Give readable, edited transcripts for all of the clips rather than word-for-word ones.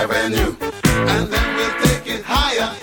Avenue, and then we'll take it higher.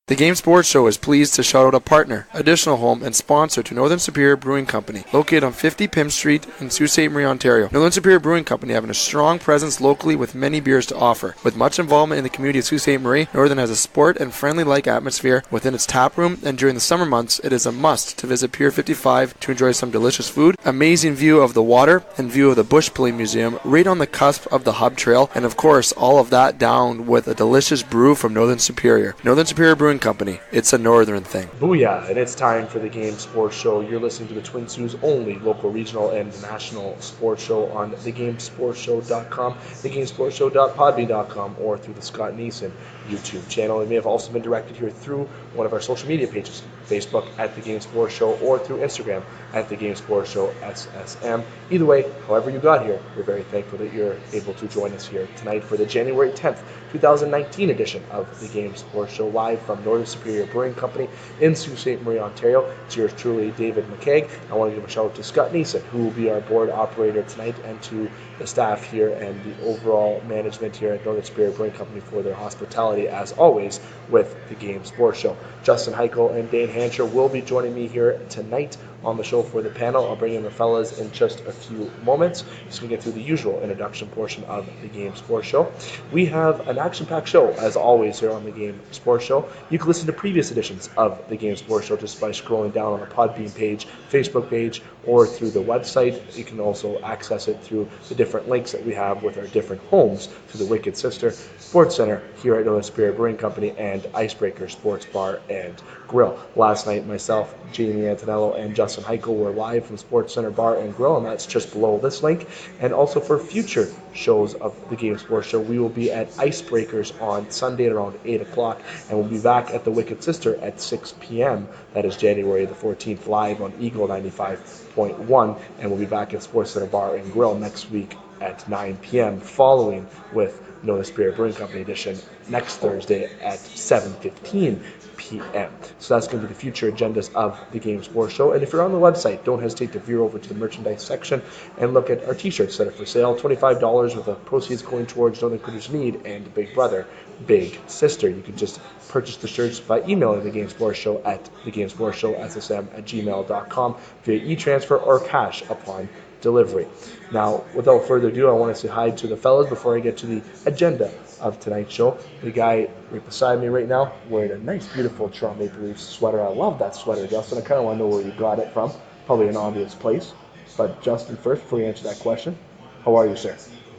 The Game Sports Show is pleased to shout out a partner, additional home, and sponsor to Northern Superior Brewing Company, located on 50 Pym Street in Sault Ste. Marie, Ontario. Northern Superior Brewing Company having a strong presence locally with many beers to offer. With much involvement in the community of Sault Ste. Marie, Northern has a sport and friendly-like atmosphere within its tap room, and during the summer months, it is a must to visit Pier 55 to enjoy some delicious food, amazing view of the water, and view of the Bush Play Museum right on the cusp of the Hub Trail, and of course, all of that down with a delicious brew from Northern Superior. Northern Superior Brewing Company. It's a northern thing. Booyah, and it's time for the Game Sports Show. You're listening to the Twin Sault's only local, regional, and national sports show on thegamesportshow.com, thegamesportshow.podbean.com, or through the Scott Neeson YouTube channel. It may have also been directed here through one of our social media pages, Facebook at The Game Sports Show, or through Instagram at The Game Sports Show SSM. Either way, however you got here, we're very thankful that you're able to join us here tonight for the January 10th, 2019 edition of The Game Sports Show, live from Northern Superior Brewing Company in Sault Ste. Marie, Ontario. It's yours truly, David McCaig. I want to give a shout out to Scott Neeson, who will be our board operator tonight, and to the staff here and the overall management here at Northern Superior Brewing Company for their hospitality, as always, with The Game Sports Show. Justin Hykel and Dane Hanchrow will be joining me here tonight on the show for the panel. I'll bring in the fellas in just a few moments, just going to get through the usual introduction portion of the Game Sports Show. We have an action-packed show, as always, here on the Game Sports Show. You can listen to previous editions of the Game Sports Show just by scrolling down on the Podbean page, Facebook page, or through the website. You can also access it through the different links that we have with our different homes through the Wicked Sister Sports Center here at Northern Superior Brewing Company and Icebreaker Sports Bar and Grill. Last night, myself, Jamie Antonello, and Justin Hykel were live from Sports Center Bar and Grill, and that's just below this link. And also for future shows of the Game Sports Show, we will be at Icebreakers on Sunday at around 8 o'clock, and we'll be back at the Wicked Sister at 6 p.m. That is January the 14th, live on Eagle 95.1, and we'll be back at Sports Center Bar and Grill next week at 9 p.m., following with Northern Superior Brewing Company edition next Thursday at 7:15 p.m. So that's going to be the future agendas of the Game Sports Show. And if you're on the website, don't hesitate to veer over to the merchandise section and look at our t-shirts that are for sale. $25 with the proceeds going towards Northern Critters Need and Big Brother, Big Sister. You can just purchase the shirts by emailing the Game Sports Show at thegamesportsshow@gmail.com via e-transfer or cash upon delivery. Now, without further ado, I want to say hi to the fellas before I get to the agenda of tonight's show. The guy right beside me right now wearing a nice, beautiful Toronto Maple Leafs sweater. I love that sweater, Justin. I kind of want to know where you got it from. Probably an obvious place. But Justin, first, before you answer that question, how are you, sir?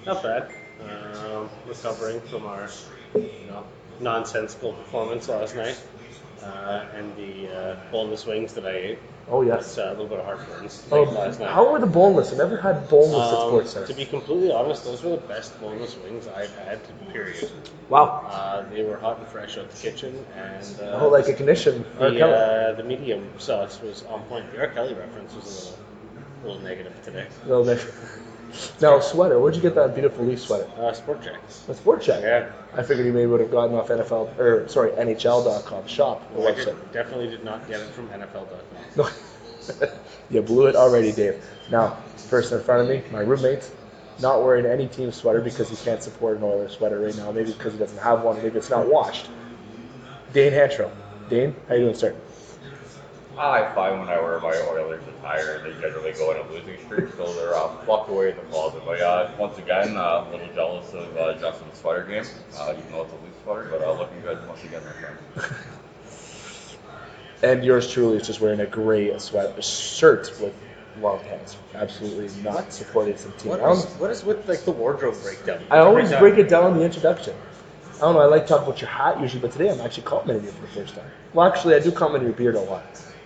Not bad. Recovering from our nonsensical performance last night and the boneless wings that I ate. Oh, yes. A little bit of heartburn last night. How were the boneless? I never had boneless at Sports Center. To be completely honest, those were the best boneless wings I've had, period. Wow. They were hot and fresh out the kitchen. And like a condition. The medium sauce was on point. The R. Kelly reference was a little negative today. A little negative. Now, sweater. Where'd you get that beautiful Leaf sweater? Sport Check. A Sport Check? Yeah. I figured you maybe would have gotten off NHL.com shop. I definitely did not get it from NFL.com. No. You blew it already, Dave. Now, person in front of me, my roommate, not wearing any team sweater because he can't support an Oilers sweater right now. Maybe because he doesn't have one. Maybe it's not washed. Dane Hanchrow. Dane, how you doing, sir? I find when I wear my Oilers attire, they generally go in a losing streak, so they're locked away in the closet. But once again, a little jealous of Justin's sweater game, even though it's a loose sweater, but looking good once again, my friend. And yours truly is just wearing a gray shirt with long pants. Absolutely not supporting some team. What is with the wardrobe breakdown? I always break it down in the introduction. I don't know, I like talking about your hat usually, but today I'm actually complimenting you for the first time. Well, actually, I do compliment your beard a lot.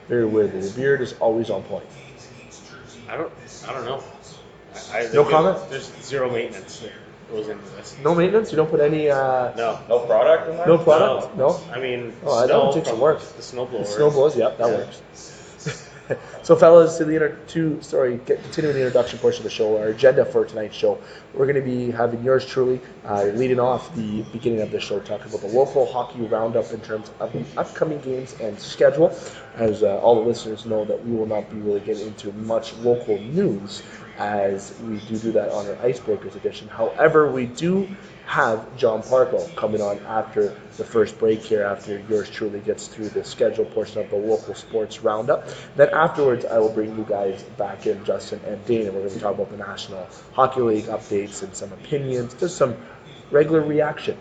Very weirdly. Your beard is always on point. I don't know. No comment? There's zero maintenance that goes into this. No maintenance? You don't put any... No. No product in there? No product? No? I mean, I don't take some work. The snowblower. The snowblowers, yep, that works. So, fellas, continuing the introduction portion of the show, our agenda for tonight's show, we're going to be having yours truly leading off the beginning of the show, talking about the local hockey roundup in terms of the upcoming games and schedule. As all the listeners know, that we will not be really getting into much local news, as we do that on our Icebreakers edition. However, we do have John Parco coming on after the first break here, after yours truly gets through the schedule portion of the local sports roundup. Then afterwards, I will bring you guys back in, Justin and Dane, and we're going to talk about the National Hockey League updates and some opinions, just some regular reaction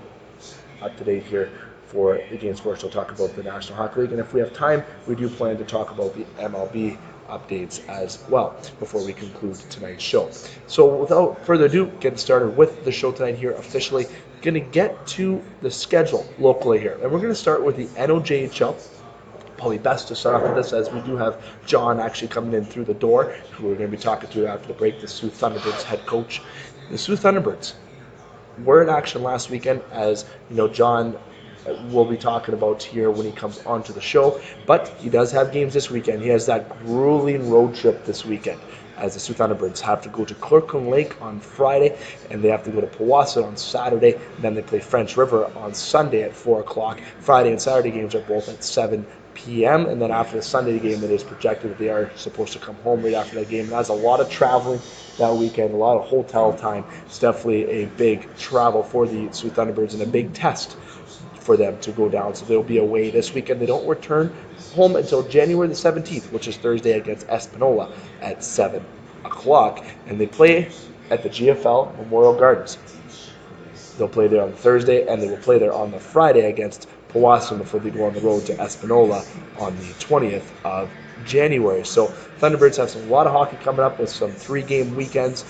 up to date here for the Game Sports. We'll talk about the National Hockey League, and if we have time, we do plan to talk about the MLB updates as well before we conclude tonight's show. So without further ado, getting started with the show tonight here officially, going to get to the schedule locally here, and we're going to start with the NOJHL. Probably best to start off with this, as we do have John actually coming in through the door, who we're going to be talking to after the break, the Soo Thunderbirds head coach. The Soo Thunderbirds were in action last weekend, as you know, John we'll be talking about here when he comes onto the show, but he does have games this weekend. He has that grueling road trip this weekend, as the Soo Thunderbirds have to go to Kirkland Lake on Friday, and they have to go to Powassan on Saturday, and then they play French River on Sunday at 4 o'clock. Friday and Saturday games are both at 7 p.m., and then after the Sunday game, it is projected that they are supposed to come home right after that game. And that's a lot of traveling that weekend, a lot of hotel time. It's definitely a big travel for the Soo Thunderbirds and a big test for them to go down. So they'll be away this weekend. They don't return home until January the 17th, which is Thursday, against Espanola at 7 o'clock. And they play at the GFL Memorial Gardens. They'll play there on Thursday, and they will play there on the Friday against Powassan before they go on the road to Espanola on the 20th of January. So Thunderbirds have a lot of hockey coming up with some 3-game weekends.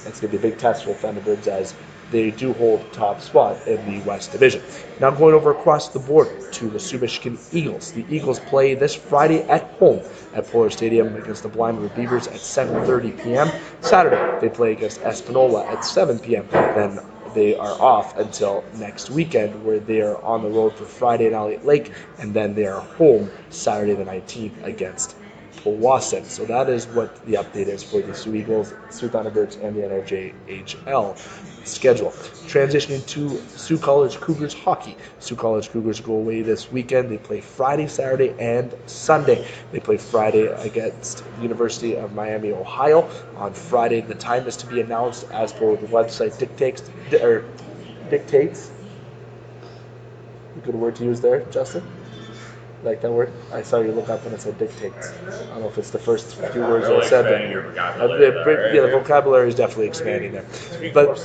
That's going to be a big test for Thunderbirds, as they do hold top spot in the West Division. Now going over across the border to the Soo Michigan Eagles. The Eagles play this Friday at home at Polar Stadium against the Blind River Beavers at 7:30 p.m. Saturday, they play against Espanola at 7 p.m. Then they are off until next weekend, where they are on the road for Friday in Elliott Lake, and then they are home Saturday the 19th against Powassan. So that is what the update is for the Soo Eagles, Soo Thunderbirds, and the NRJHL schedule. Transitioning to Sault College Cougars hockey. Sault College Cougars go away this weekend. They play Friday, Saturday, and Sunday. They play Friday against the University of Miami, Ohio. On Friday, the time is to be announced as per the website dictates. Good word to use there, Justin? Like that word? I saw you look up and it said dictates. I don't know if it's the first few words I said. The vocabulary is definitely expanding there. But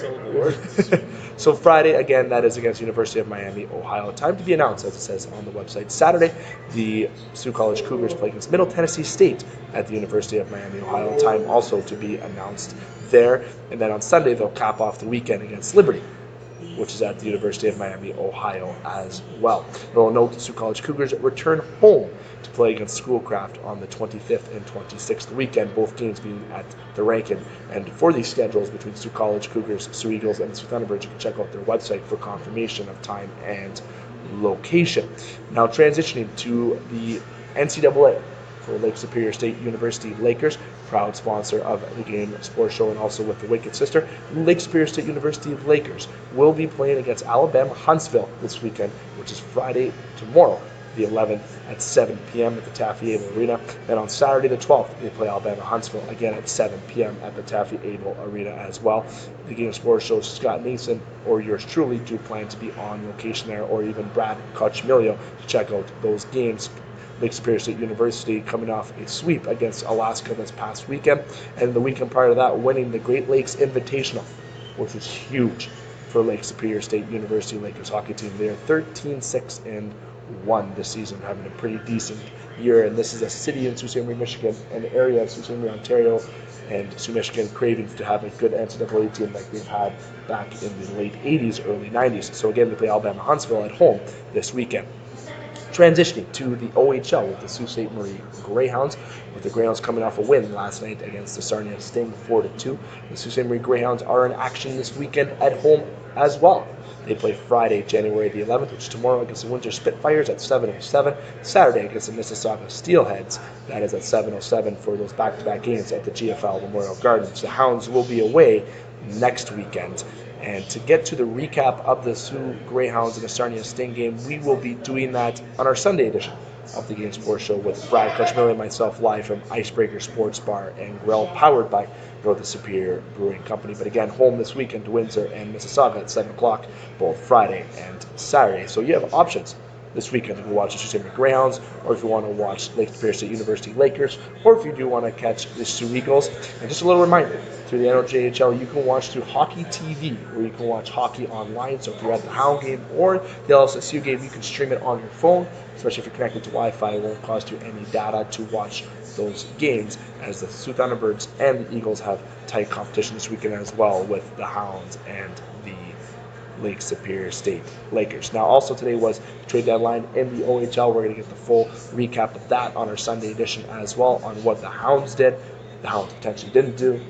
so Friday, again, that is against University of Miami, Ohio. Time to be announced, as it says on the website. Saturday, the Sault College Cougars play against Middle Tennessee State at the University of Miami, Ohio. Time also to be announced there. And then on Sunday, they'll cap off the weekend against Liberty, which is at the University of Miami, Ohio as well. We'll note the Sault College Cougars return home to play against Schoolcraft on the 25th and 26th weekend, both games being at the Rankin. And for these schedules between Sault College Cougars, Soo Eagles, and Soo Thunderbirds, you can check out their website for confirmation of time and location. Now transitioning to the NCAA for Lake Superior State University Lakers, proud sponsor of the Game Sports Show, and also with the Wicked Sister. Lake Superior State University Lakers will be playing against Alabama Huntsville this weekend, which is Friday tomorrow, the 11th, at 7 p.m. at the Taffy Able Arena. And on Saturday the 12th, they play Alabama Huntsville again at 7 p.m. at the Taffy Able Arena as well. The Game Sports Show, Scott Nason, or yours truly, do plan to be on location there, or even Brad Kochmilio, to check out those games. Lake Superior State University coming off a sweep against Alaska this past weekend, and the weekend prior to that, winning the Great Lakes Invitational, which was huge for Lake Superior State University Lakers hockey team. They are 13-6-1 this season, having a pretty decent year, and this is a city in Sault Ste. Marie, Michigan, an area of Sault Ste. Marie, Ontario, and Soo Michigan craving to have a good NCAA team like they've had back in the late 80s, early 90s. So again, they play Alabama Huntsville at home this weekend. Transitioning to the OHL with the Sault Ste. Marie Greyhounds, with the Greyhounds coming off a win last night against the Sarnia Sting 4-2. The Sault Ste. Marie Greyhounds are in action this weekend at home as well. They play Friday, January the 11th, which is tomorrow, against the Winter Spitfires at 7:07. Saturday against the Mississauga Steelheads. That is at 7:07 for those back-to-back games at the GFL Memorial Gardens. The Hounds will be away next weekend. And to get to the recap of the Soo Greyhounds and the Sarnia Sting game, we will be doing that on our Sunday edition of the Game Sports Show with Brad Clutchmiller and myself live from Icebreaker Sports Bar and Grill, powered by Northern Superior Brewing Company. But again, home this weekend to Windsor and Mississauga at 7 o'clock, both Friday and Saturday. So you have options this weekend if you watch the Sault Ste. Marie Greyhounds, or if you want to watch Lake Superior State University Lakers, or if you do want to catch the Sioux Eagles. And just a little reminder, through the NOJHL, you can watch through Hockey TV, or you can watch hockey online. So if you're at the Hound game or the LSSU game, you can stream it on your phone, especially if you're connected to Wi-Fi. It won't cost you any data to watch those games, as the Soo Thunderbirds and the Eagles have tight competition this weekend as well, with the Hounds and the Lake Superior State Lakers. Now, also today was the trade deadline in the OHL. We're going to get the full recap of that on our Sunday edition as well, on what the Hounds did, the Hounds potentially didn't do,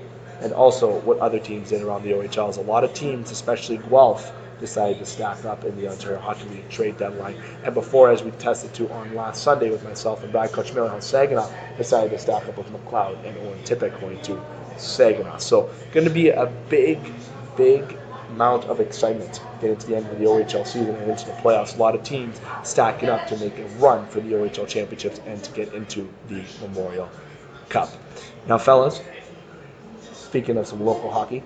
and also what other teams did around the OHL. As a lot of teams, especially Guelph, decided to stack up in the Ontario Hockey League trade deadline. And before, as we tested to on last Sunday with myself and Brad Clutchmiller, how Saginaw decided to stack up with McLeod and Owen Tippett going to Saginaw. So going to be a big amount of excitement getting to the end of the OHL season and into the playoffs. A lot of teams stacking up to make a run for the OHL championships and to get into the Memorial Cup. Now, fellas, speaking of some local hockey,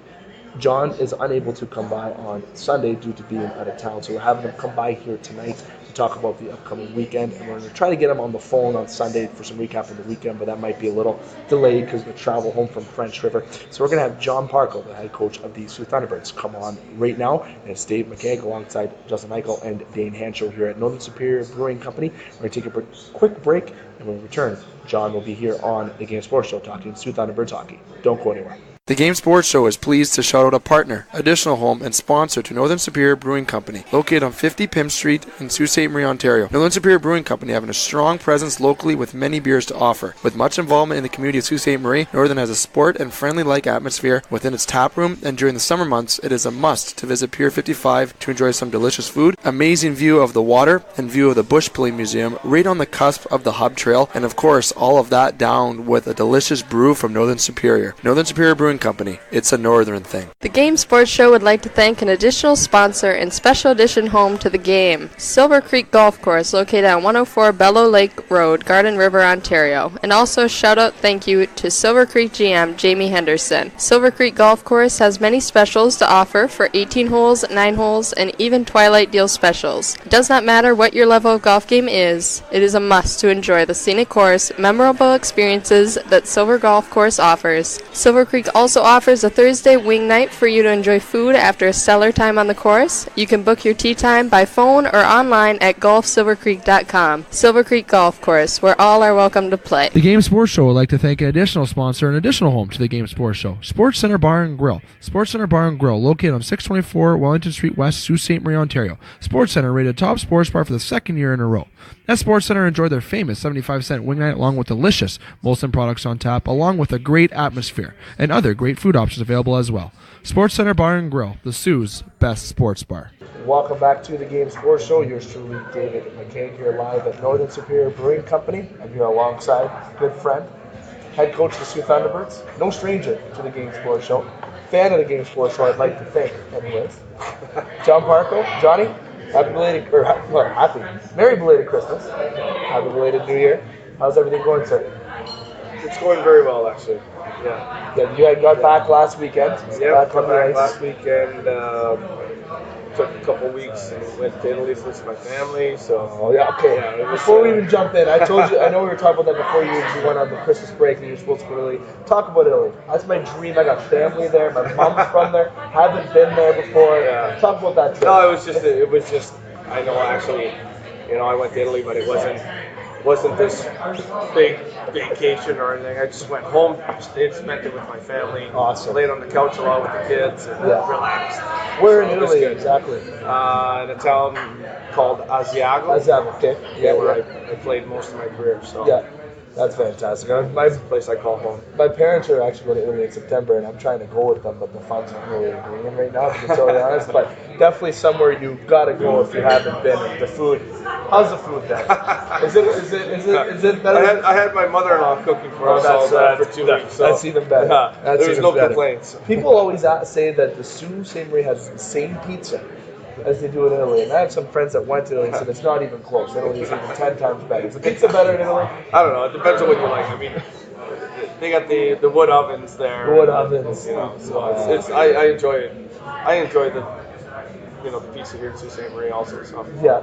John is unable to come by on Sunday due to being out of town, so we're having him come by here tonight to talk about the upcoming weekend, and we're going to try to get him on the phone on Sunday for some recap of the weekend, but that might be a little delayed because of the travel home from French River. So we're going to have John Parco, the head coach of the Soo Thunderbirds, come on right now, and it's Dave McCaig alongside Justin Hykel and Dane Hanchrow here at Northern Superior Brewing Company. We're going to take a quick break, and when we return, John will be here on the Game Sports Show talking Soo Thunderbirds hockey. Don't go anywhere. The Game Sports Show is pleased to shout out a partner, additional home, and sponsor to Northern Superior Brewing Company, located on 50 Pym Street in Sault Ste. Marie, Ontario. Northern Superior Brewing Company having a strong presence locally with many beers to offer. With much involvement in the community of Sault Ste. Marie, Northern has a sport and friendly-like atmosphere within its tap room, and during the summer months, it is a must to visit Pier 55 to enjoy some delicious food, amazing view of the water, and view of the Bush Pulling Museum right on the cusp of the Hub Trail, and of course, all of that down with a delicious brew from Northern Superior. Northern Superior Brewing Company. It's a northern thing. The Game Sports Show would like to thank an additional sponsor and special edition home to the game, Silver Creek Golf Course, located on 104 Bellow Lake Road, Garden River, Ontario. And also shout out thank you to Silver Creek GM Jamie Henderson. Silver Creek Golf Course has many specials to offer for 18 holes, 9 holes, and even Twilight Deal specials. It does not matter what your level of golf game is, it is a must to enjoy the scenic course, memorable experiences that Silver Golf Course offers. Silver Creek also offers a Thursday wing night for you to enjoy food after a stellar time on the course. You can book your tee time by phone or online at golfsilvercreek.com. Silver Creek Golf Course, where all are welcome to play. The Game Sports Show would like to thank an additional sponsor and additional home to the Game Sports Show, Sports Center Bar and Grill. Sports Center Bar and Grill, located on 624 Wellington Street West, Sault Ste. Marie, Ontario. Sports Center rated top sports bar for the second year in a row. At Sports Center, enjoy their famous 75-cent wing night along with delicious Molson products on tap, along with a great atmosphere and other great food options available as well. Sports Center Bar and Grill, the Sioux's best sports bar. Welcome back to the Game Sports Show. Yours truly, David McCaig, here live at Northern Superior Brewing Company. I'm here alongside good friend, head coach of the Soo Thunderbirds, no stranger to the Game Sports Show, fan of the Game Sports Show, I'd like to thank, anyways. John Parco, Johnny, Merry belated Christmas, happy belated New Year. How's everything going, sir? It's going very well, actually. Yeah. You had got back last weekend. Yeah, got back last weekend. Took a couple weeks and went to Italy to visit my family. So. Oh yeah, okay. Yeah, before we even jump in, I told you. I know we were talking about that before you went on the Christmas break and you were supposed to go to Italy. Talk about Italy. That's my dream. I got family there. My mom's from there. Haven't been there before. Yeah. Talk about that trip. No, it was just. I know actually, I went to Italy, but it wasn't wasn't this big vacation or anything. I just went home, spent it with my family. Awesome. Laid on the couch a lot with the kids and relaxed. Where in So it was Italy good. exactly? In a town called Asiago. Asiago, okay. Where I played most of my career. So Yeah, that's fantastic. My it's a place I call home. My parents are actually going to Italy in September, and I'm trying to go with them, but the funds aren't really agreeing right now, to be totally honest. But definitely somewhere you've got to go if you haven't been. The food, how's the food there? Is it better? I had my mother-in-law cooking for us all for 2 weeks. So That's even better. That's there was even no better. complaints. People always say that the Sault Ste. Marie has the same pizza as they do in Italy, and I have some friends that went to Italy and said it's not even close. Italy is even 10 times better. Is the pizza better in Italy? I don't know. It depends on what you like. I mean, they got the wood ovens there. The wood ovens. You know, so it's I enjoy it. I enjoy the the pizza here at Sault Ste. Marie also. So. Yeah.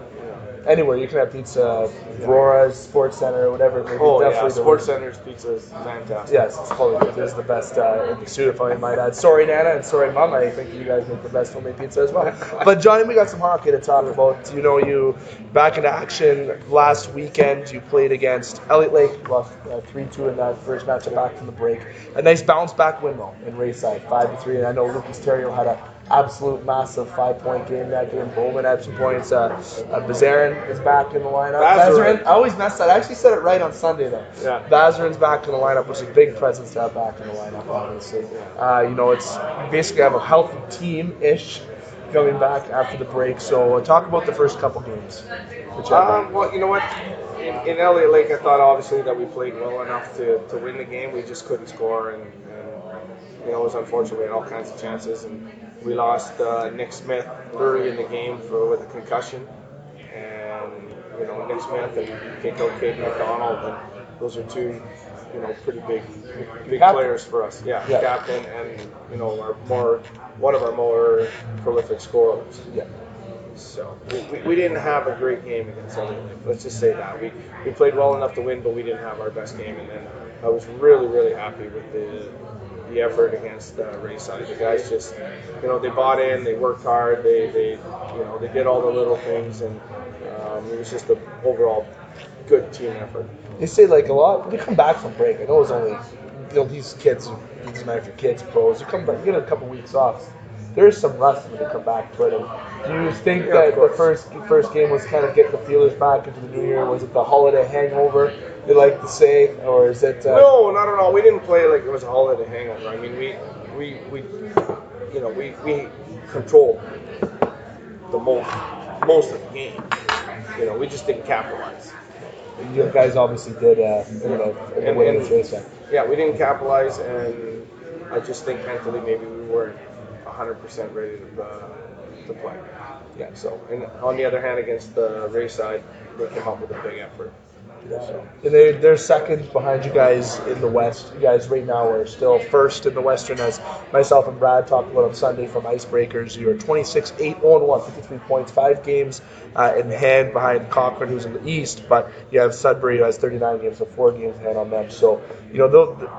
Anywhere you can have pizza, Aurora's, Sports Center, whatever. Maybe Oh yeah, definitely Sports Center's pizza is fantastic. Yes, it's probably it is the best in the Soo, if I might add. Sorry, Nana, and sorry, Mom. I think you guys make the best homemade pizza as well. But Johnny, we got some hockey to talk about. You back into action last weekend. You played against Elliott Lake, lost 3-2 in that first matchup back from the break. A nice bounce back win though in Rayside, 5-3. And I know Lucas Terrio had a absolute massive 5-point game that game. Bowman had some points. Bazarin is back in the lineup. Bazarin. I always mess that. I actually said it right on Sunday though. Yeah. Bazarin's back in the lineup, which is a big presence to have back in the lineup, obviously. It's basically have a healthy team-ish coming back after the break. So talk about the first couple games. Well, you know what? In Elliott Lake, I thought obviously that we played well enough to win the game. We just couldn't score, and it was unfortunate. We had all kinds of chances, and we lost Nick Smith early in the game with a concussion, and Nick Smith and Kate McDonald, and those are two pretty big players for us. Yeah, captain and one of our more prolific scorers. Yeah. So we didn't have a great game against Elliott Lake. Let's just say that we played well enough to win, but we didn't have our best game. And then I was really, really happy with the effort against Rayside. The guys just they bought in, they worked hard, they did all the little things, and it was just an overall good team effort. They say like a lot. They come back from break. I know it's only these kids, these American kids, pros. You come back, you get a couple weeks off. There's some rust when they come back to it. Do you think that the first game was kind of getting the feelers back into the new year? Was it the holiday hangover, they like to say, or is it? No, not at all. We didn't play like it was a holiday hangover. I mean, we controlled the most of the game. We just didn't capitalize. You guys obviously did in the way against Rayside. Yeah, we didn't capitalize, and I just think mentally maybe we weren't 100% ready to play. Yeah. So, and on the other hand, against the Rayside, they came up with a big effort. So. And they're second behind you guys in the West. You guys right now are still first in the Western, as myself and Brad talked about on Sunday from Icebreakers. You're 26-8-1, 53 points, 5 games in hand behind Cochrane, who's in the East, but you have Sudbury, who has 39 games, so 4 games in hand on them. So,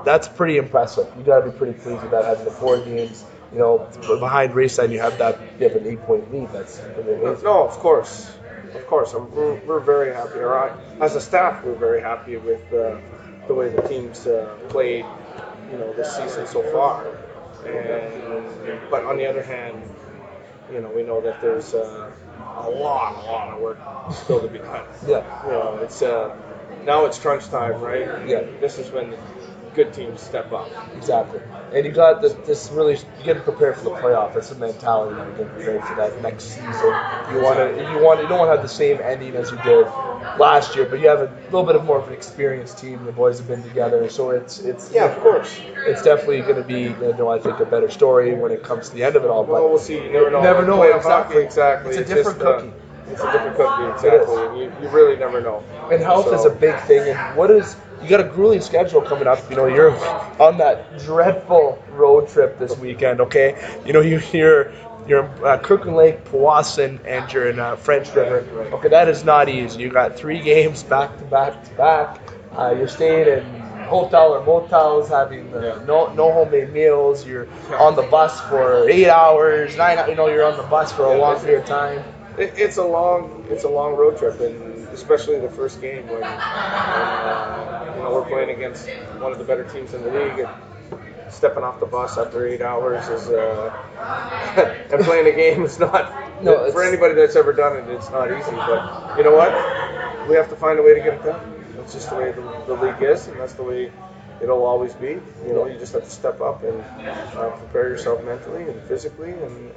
that's pretty impressive. You got to be pretty pleased with that, having the 4 games. Behind Rayside, you have an 8-point lead. That's pretty amazing. No, of course. We're very happy. As a staff, we're very happy with the way the team's played, this season so far. But on the other hand, we know that there's a lot of work still to be done. Yeah. It's now it's crunch time, right? Yeah. This is when the good teams step up. Exactly. And you got this really, you get prepared for the playoff. It's a mentality that you get prepared for that next season. You don't want to have the same ending as you did last year, but you have a little bit of more of an experienced team. The boys have been together, so it's yeah, of course. It's definitely going to be, I think, a better story when it comes to the end of it all. But we'll see. You never know. You never know. Exactly. It's a different cookie. It's a different cookie, exactly. You really never know. And health is a big thing. And you got a grueling schedule coming up. You're on that dreadful road trip this weekend. Okay, you're in Kirkland Lake, Powassan, and you're in French River. Okay, that is not easy. You got 3 games back to back. You're staying in hotel or motels, having no homemade meals. You're on the bus for 8 hours, 9 hours. You're on the bus for a long period of time. It's a long road trip, and especially the first game when we're playing against one of the better teams in the league. And stepping off the bus after 8 hours is and playing a game is not for anybody that's ever done it. It's not easy, but you know what? We have to find a way to get it done. It's just the way the league is, and that's the way it'll always be. You just have to step up and prepare yourself mentally and physically and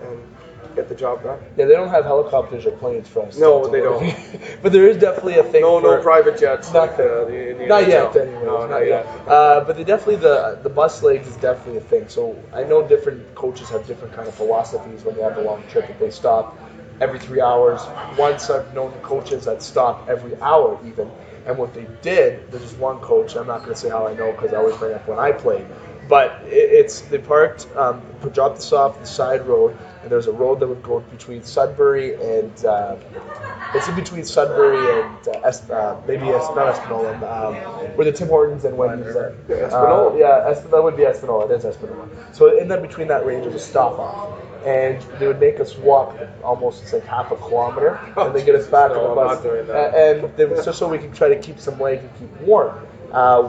get the job done. Yeah, they don't have helicopters or planes for us. No, they don't. But there is definitely a thing. No private jets. Not yet, anyways. No, not yet. But they definitely the bus legs is definitely a thing. So I know different coaches have different kind of philosophies when they have a long trip. If they stop every 3 hours, once I've known coaches that stop every hour even. And what they did, there's one coach. I'm not going to say how I know because I always bring up when I played. But they parked, dropped us off the side road, and there's a road that would go between Sudbury and it's in between Sudbury and maybe not Espanola, where the Tim Hortons and Wendy's are. Espanola. That would be Espanola. It is Espanola. So in that between that range, there's a stop off. And they would make us walk almost half a kilometer, and they get us back on the bus. I'm not doing that. And they was just so we can try to keep some leg and keep warm.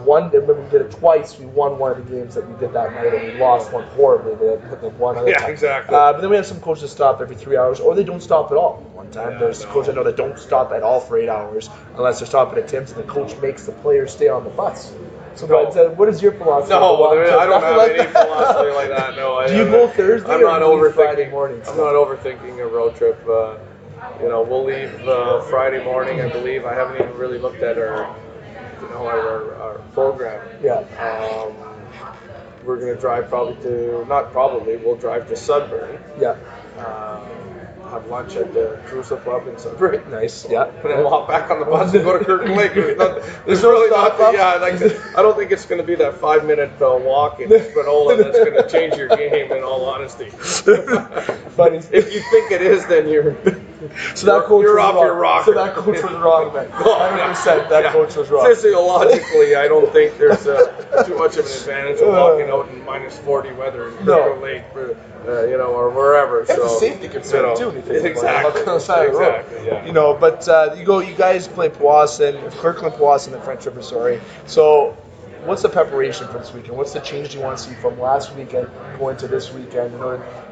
When we did it twice, we won one of the games that we did that night, and we lost one horribly. They had one other time. Exactly. But then we have some coaches stop every 3 hours, or they don't stop at all. One time, there's coaches I know that don't stop at all for 8 hours unless they're stopping at Tim's, and the coach makes the players stay on the bus. So, what is your philosophy? No, I don't have any philosophy like that. No. Do you go Thursday? I'm not overthinking. Friday mornings. I'm not overthinking a road trip. We'll leave Friday morning, I believe. I haven't even really looked at our program. Yeah. We're gonna drive we'll drive to Sudbury. Yeah. Have lunch at the Cruiser Club in Sudbury. Nice. Yeah. And then walk back on the bus and go to Kirkland Lake. There's no stop up? I don't think it's going to be that 5-minute walk in Espanola that's going to change your game, in all honesty. But if you think it is, then you're off your rocker. So that coach was wrong, man. 100% that coach was wrong. Physiologically, I don't think there's too much of an advantage of walking out in minus 40 weather in Kirkland Lake, or wherever. It's a safety concern too. Exactly. On the side of the road. Yeah. But you guys play Kirkland Powassan, and French River. Sorry. So, what's the preparation for this weekend? What's the change you want to see from last weekend going to this weekend?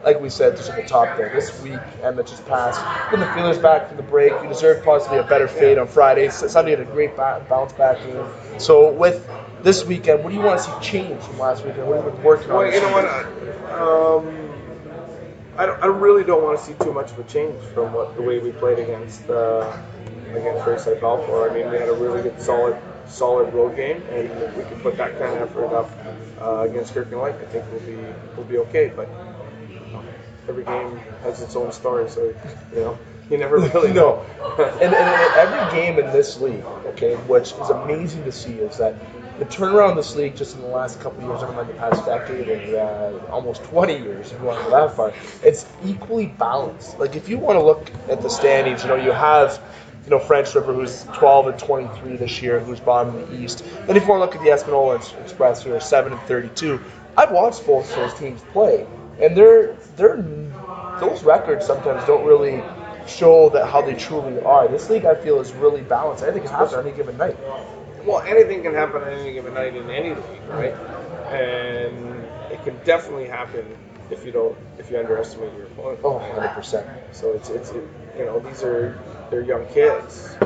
Like we said, just at the top there, this week and that just passed. Putting the feelers back from the break, you deserve possibly a better fate on Friday. Sunday had a great bounce back game. So with this weekend, what do you want to see change from last weekend? What have you been working on? Well, you know what? I really don't want to see too much of a change from the way we played against Tracy Balfour. I mean, we had a really good, solid road game, and if we can put that kind of effort up against Kirkland Lake, I think we'll be okay. But every game has its own story, so you never really know. and every game in this league, okay, which is amazing to see, is that the turnaround in this league just in the last couple of years, over the past decade and almost 20 years, if you want to go that far, it's equally balanced. Like if you want to look at the standings, you have French River, who's 12-23 this year, who's bottom in the East. Then if you want to look at the Espanola Express, who are 7-32, I've watched both those teams play, and those records sometimes don't really show that how they truly are. This league, I feel, is really balanced. Anything can happen on any given night. Well, anything can happen on any given night in any league, right? And it can definitely happen if you underestimate your opponent. Oh, 100%. So they're young kids,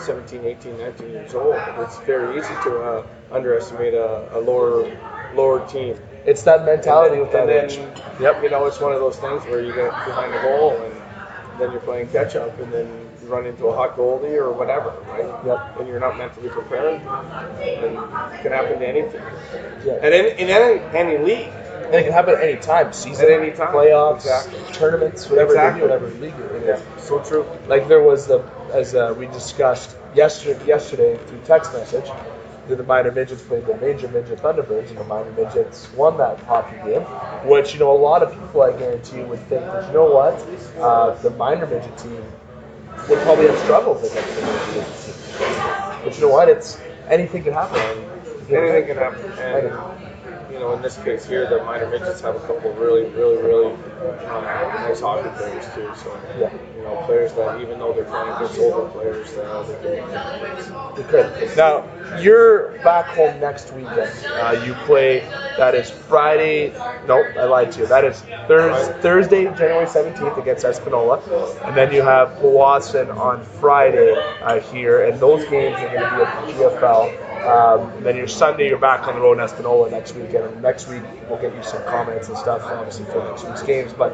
17, 18, 19 years old. It's very easy to underestimate a lower team. It's that mentality with that age. It's one of those things where you get behind the goal and then you're playing catch up, and then you run into a hot goalie or whatever, right? Yep. And you're not mentally prepared, and it can happen to anything. Yeah. And in any league. And it can happen at any time. Season, at any time. Playoffs, tournaments, whatever whatever league you're in. Yeah, so true. Like there was as we discussed yesterday through text message, the minor midgets played the major midget Thunderbirds, and the minor midgets won that hockey game, which, a lot of people, I guarantee you, would think that, the minor midget team would probably have struggled against the major midget team. But you know what? Anything can happen. Anything can happen. And, in this case here, the minor midgets have a couple of really, really, really nice hockey players, too. So, players that even though they're playing against older players, they can make difference. Good. Now, you're back home next weekend. You play, that is Friday, nope, I lied to you. That is Thursday, January 17th against Espanola. And then you have Powassan on Friday here. And those games are going to be at the GFL. Then your Sunday, you're back on the road in Espanola next weekend. And next week, we'll get you some comments and stuff, obviously, for next week's games. But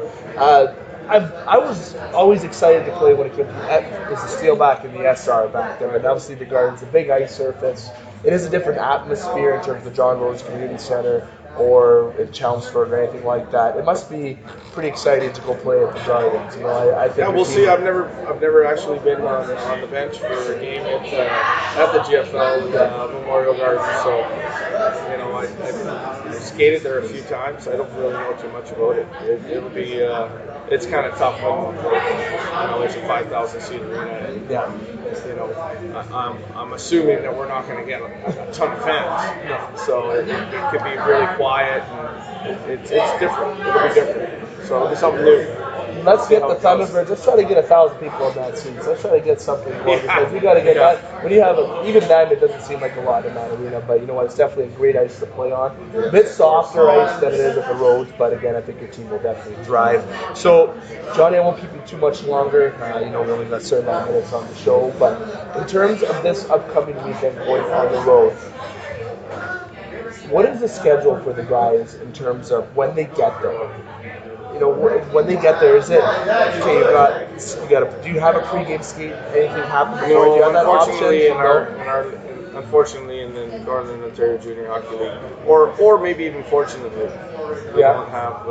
I was always excited to play when it came to the Steelback and the SR back there. And obviously the Garden's a big ice surface. It is a different atmosphere in terms of the John Rhodes Community Center or in Chelmsford or anything like that. It must be pretty exciting to go play at the Gardens. I think. Yeah, we'll see. I've never actually been on the bench for a game at the GFL Memorial Gardens. So I've skated there a few times. I don't really know too much about it. It'll be. It's kind of tough when it's a 5,000 seat arena. Yeah. I'm assuming that we're not going to get a ton of fans. No. So it could be really quiet, and it's different. It'll be different. So it'll be something new. Let's get the Thunderbirds. Let's try to get 1,000 people in that seat. Let's try to get something more because you got to get that. When you have even then, it doesn't seem like a lot in that arena. But you know what? It's definitely a great ice to play on. A bit softer ice than it is at the roads, but again, I think your team will definitely thrive. So, Johnny, I won't keep you too much longer. We only got a certain amount of minutes on the show. But in terms of this upcoming weekend going on the road, what is the schedule for the guys in terms of when they get there? When they get there, is it okay? Do you have a pregame skate? Anything happen before? Do you have that option? Unfortunately, in the Northern Ontario Junior Hockey League, or maybe even fortunately, we don't have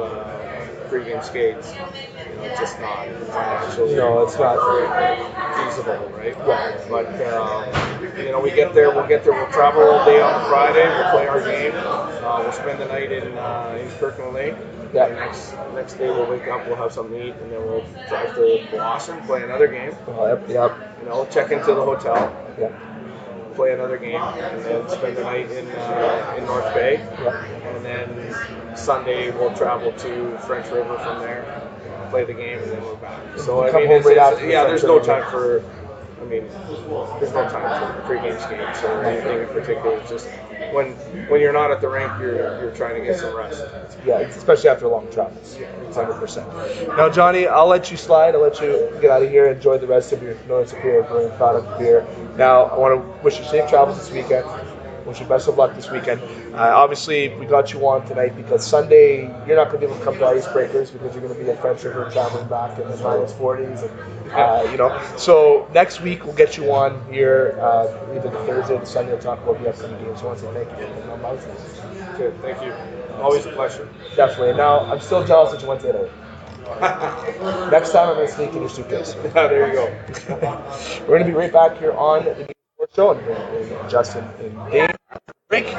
pregame skates. It's just not financially. No, it's not feasible, right? Yeah. But we get there. We'll travel all day on Friday. We'll play our game. We'll spend the night in Kirkland Lake. Yeah. Next day we'll wake up. We'll have something to eat, and then we'll drive to Powassan, play another game. Yep. Check into the hotel. Yeah. Play another game, and then spend the night in North Bay. Yeah. And then Sunday we'll travel to French River from there, play the game, and then we're back. So there's no time for. There's no time for pregame skates or anything in particular. It's just when you're not at the rink, you're trying to get some rest. Yeah, especially after long travels. 100%. Now, Johnny, I'll let you slide. I'll let you get out of here. Enjoy the rest of your Northern Superior Brewing product beer. Now, I want to wish you safe travels this weekend. Wish you best of luck this weekend. Obviously, we got you on tonight because Sunday you're not going to be able to come to Icebreakers because you're going to be at French River traveling back in the -40s. So next week we'll get you on here either the Thursday or the Sunday to talk about the upcoming games. So I want to say thank you for being on my team. Good, thank you. Always a pleasure. Definitely. And now I'm still jealous that you went to Italy. Next time I'm going to sneak in your suitcase. There you go. We're going to be right back here on the show, and Justin and Dane break.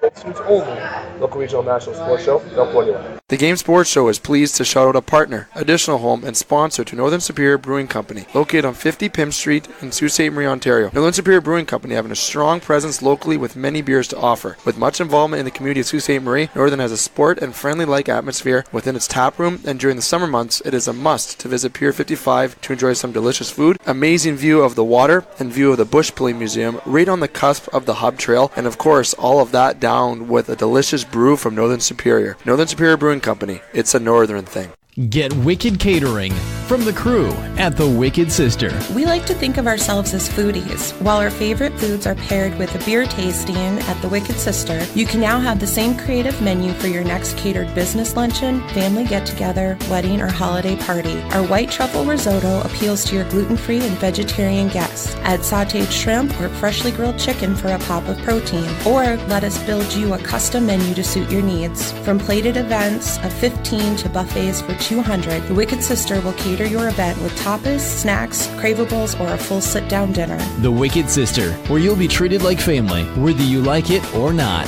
It's only local regional national sports show. Don't go anywhere. The Game Sports Show is pleased to shout out a partner, additional home, and sponsor to Northern Superior Brewing Company, located on 50 Pym Street in Sault Ste. Marie, Ontario. Northern Superior Brewing Company having a strong presence locally with many beers to offer. With much involvement in the community of Sault Ste. Marie, Northern has a sport and friendly-like atmosphere within its tap room, and during the summer months, it is a must to visit Pier 55 to enjoy some delicious food, amazing view of the water, and view of the Bush Play Museum right on the cusp of the Hub Trail, and of course, all of that down with a delicious brew from Northern Superior. Northern Superior Brewing Company. It's a northern thing. Get Wicked Catering from the crew at the Wicked Sister. We like to think of ourselves as foodies. While our favorite foods are paired with a beer tasting at the Wicked Sister, you can now have the same creative menu for your next catered business luncheon, family get-together, wedding, or holiday party. Our white truffle risotto appeals to your gluten-free and vegetarian guests. Add sautéed shrimp or freshly grilled chicken for a pop of protein. Or let us build you a custom menu to suit your needs. From plated events of 15 to buffets for 200, the Wicked Sister will cater your event with tapas, snacks, cravables, or a full sit-down dinner. The Wicked Sister, where you'll be treated like family, whether you like it or not.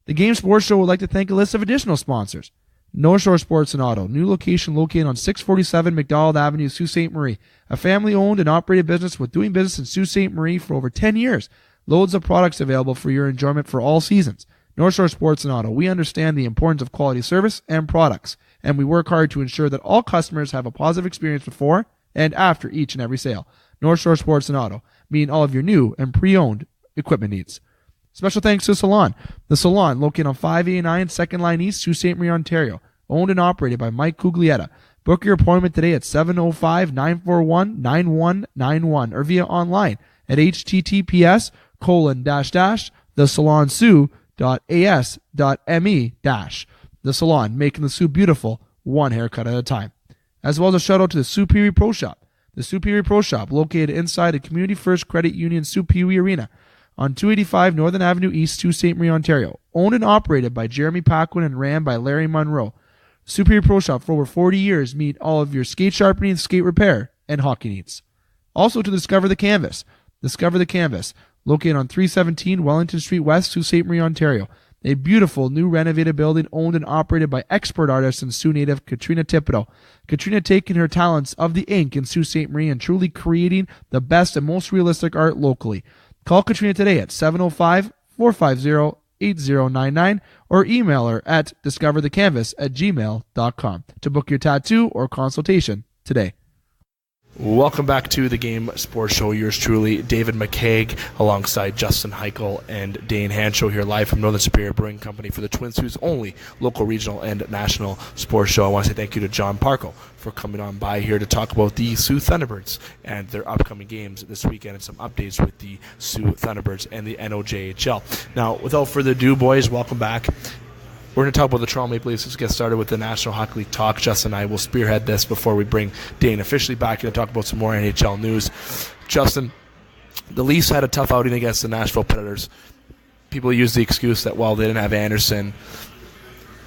The Game Sports Show would like to thank a list of additional sponsors. North Shore Sports and Auto, new location located on 647 McDonald Avenue, Sault Ste. Marie. A family-owned and operated business with doing business in Sault Ste. Marie for over 10 years. Loads of products available for your enjoyment for all seasons. North Shore Sports and Auto, we understand the importance of quality service and products. and we work hard to ensure that all customers have a positive experience before and after each and every sale. North Shore Sports and Auto, meeting all of your new and pre-owned equipment needs. Special thanks to Salon. The Salon, located on 589 2nd Line East, Sault Ste. Marie, Ontario. Owned and operated by Mike Cuglietta. Book your appointment today at 705-941-9191 or via online at https://thesalonsoo.as.me-. The Salon, making the Soo beautiful, one haircut at a time. As well as a shout out to the Superior Pro Shop. The Superior Pro Shop, located inside the Community First Credit Union Superior Arena on 285 Northern Avenue East, Sault Ste. Marie, Ontario. Owned and operated by Jeremy Paquin and ran by Larry Monroe. Superior Pro Shop, for over 40 years, meet all of your skate sharpening, skate repair, and hockey needs. Also to Discover the Canvas. Discover the Canvas, located on 317 Wellington Street West, Sault Ste. Marie, Ontario. A beautiful, new renovated building owned and operated by expert artist and Sioux native Katrina Thibodeau. Katrina taking her talents of the ink in Sault Ste. Marie and truly creating the best and most realistic art locally. Call Katrina today at 705-450-8099 or email her at discoverthecanvas@gmail.com to book your tattoo or consultation today. Welcome back to the Game Sports Show. Yours truly, David McCaig, alongside Justin Hykel and Dane Hanchrow, here live from Northern Superior Brewing Company for the Twin Sault's only local, regional, and national sports show. I want to say thank you to John Parco for coming on by here to talk about the Soo Thunderbirds and their upcoming games this weekend and some updates with the Soo Thunderbirds and the NOJHL. Now, without further ado, boys, welcome back. We're going to talk about the Toronto Maple Leafs. Let's get started with the National Hockey League talk. Justin and I will spearhead this before we bring Dane officially back here to talk about some more NHL news. Justin, the Leafs had a tough outing against the Nashville Predators. People use the excuse that, well, they didn't have Anderson.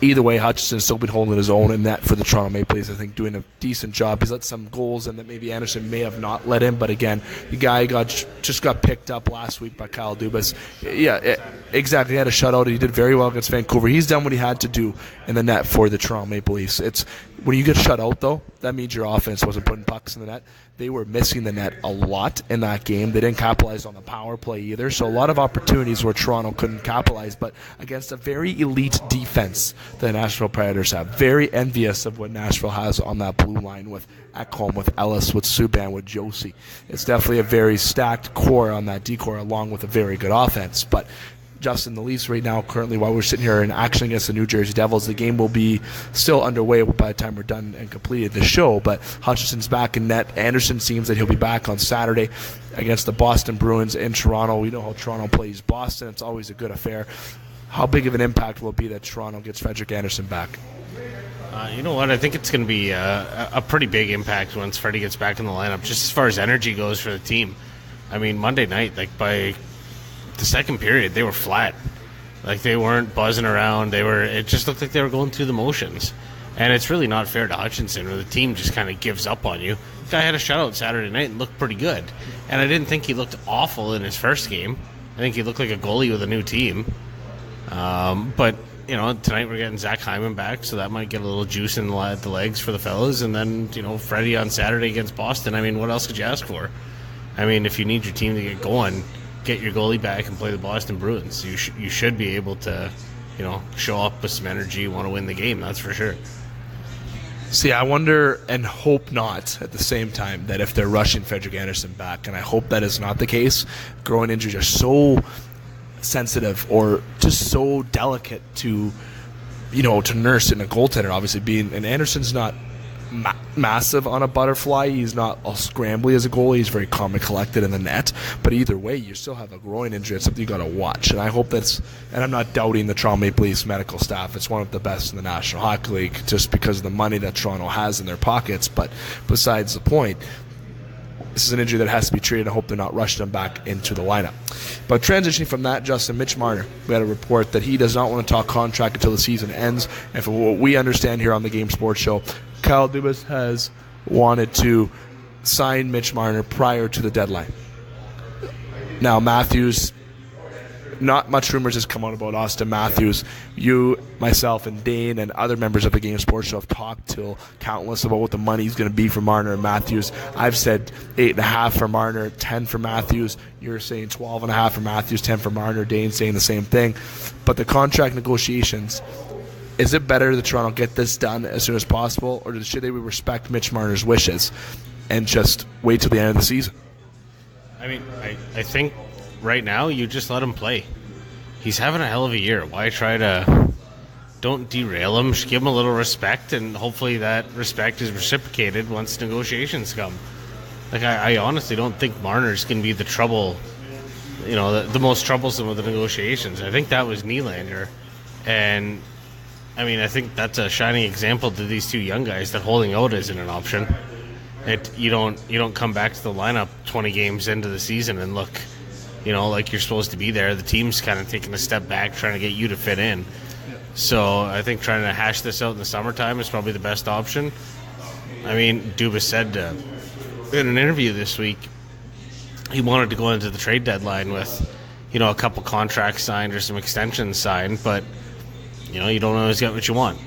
Either way, Hutchinson's still been holding his own in that for the Toronto Maple Leafs. I think doing a decent job. He's let some goals and that maybe Anderson may have not let in, but again, the guy just got picked up last week by Kyle Dubas. Yeah, exactly. He had a shutout. He did very well against Vancouver. He's done what he had to do in the net for the Toronto Maple Leafs. It's when you get shut out, though, that means your offense wasn't putting pucks in the net. They were missing the net a lot in that game. They didn't capitalize on the power play either. So a lot of opportunities where Toronto couldn't capitalize, but against a very elite defense the Nashville Predators have. Very envious of what Nashville has on that blue line with Ekholm, with Ellis, with Subban, with Josie. It's definitely a very stacked core on that D-core along with a very good offense. But Justin, the Leafs right now, currently, while we're sitting here in action against the New Jersey Devils, the game will be still underway by the time we're done and completed the show. But Hutchinson's back in net. Anderson seems that he'll be back on Saturday against the Boston Bruins in Toronto. We know how Toronto plays Boston. It's always a good affair. How big of an impact will it be that Toronto gets Frederick Anderson back? You know what? I think it's going to be a pretty big impact once Freddie gets back in the lineup, just as far as energy goes for the team. I mean, Monday night, by the second period, they were flat. They weren't buzzing around. It just looked like they were going through the motions. And it's really not fair to Hutchinson, where the team just kind of gives up on you. The guy had a shutout Saturday night and looked pretty good. And I didn't think he looked awful in his first game. I think he looked like a goalie with a new team. But, tonight we're getting Zach Hyman back, so that might get a little juice in the legs for the fellas. And then, Freddie on Saturday against Boston. I mean, what else could you ask for? I mean, if you need your team to get going, get your goalie back and play the Boston Bruins. You should be able to, show up with some energy, want to win the game, that's for sure. See, I wonder and hope not at the same time that if they're rushing Frederick Anderson back, and I hope that is not the case. Growing injuries are so sensitive or just so delicate to nurse in a goaltender, obviously being, and Anderson's not massive on a butterfly. He's not all scrambly as a goalie. He's very calm and collected in the net. But either way, you still have a groin injury. It's something you got to watch. And I hope and I'm not doubting the Toronto Maple Leafs medical staff. It's one of the best in the National Hockey League just because of the money that Toronto has in their pockets. But besides the point, this is an injury that has to be treated. I hope they're not rushing him back into the lineup. But transitioning from that, Justin, Mitch Marner, we had a report that he does not want to talk contract until the season ends. And from what we understand here on the Game Sports Show, Kyle Dubas has wanted to sign Mitch Marner prior to the deadline. Now, Matthews, not much rumors has come out about Austin Matthews. You, myself, and Dane and other members of the Game Sports Show have talked till countless about what the money is going to be for Marner and Matthews. I've said 8.5 for Marner, 10 for Matthews. You're saying 12.5 for Matthews, 10 for Marner. Dane's saying the same thing. But the contract negotiations Is it better that Toronto get this done as soon as possible, or should they respect Mitch Marners' wishes and just wait till the end of the season? I mean, I think right now you just let him play. He's having a hell of a year. Why try to... Don't derail him. Just give him a little respect, and hopefully that respect is reciprocated once negotiations come. Like, I honestly don't think Marner's can be the trouble, the most troublesome of the negotiations. I think that was Nylander. And, I mean, I think that's a shining example to these two young guys that holding out isn't an option. You don't come back to the lineup 20 games into the season and look, like you're supposed to be there. The team's kind of taking a step back, trying to get you to fit in. So I think trying to hash this out in the summertime is probably the best option. I mean, Dubas said in an interview this week he wanted to go into the trade deadline with, a couple contracts signed or some extensions signed, but, you don't always get what you want.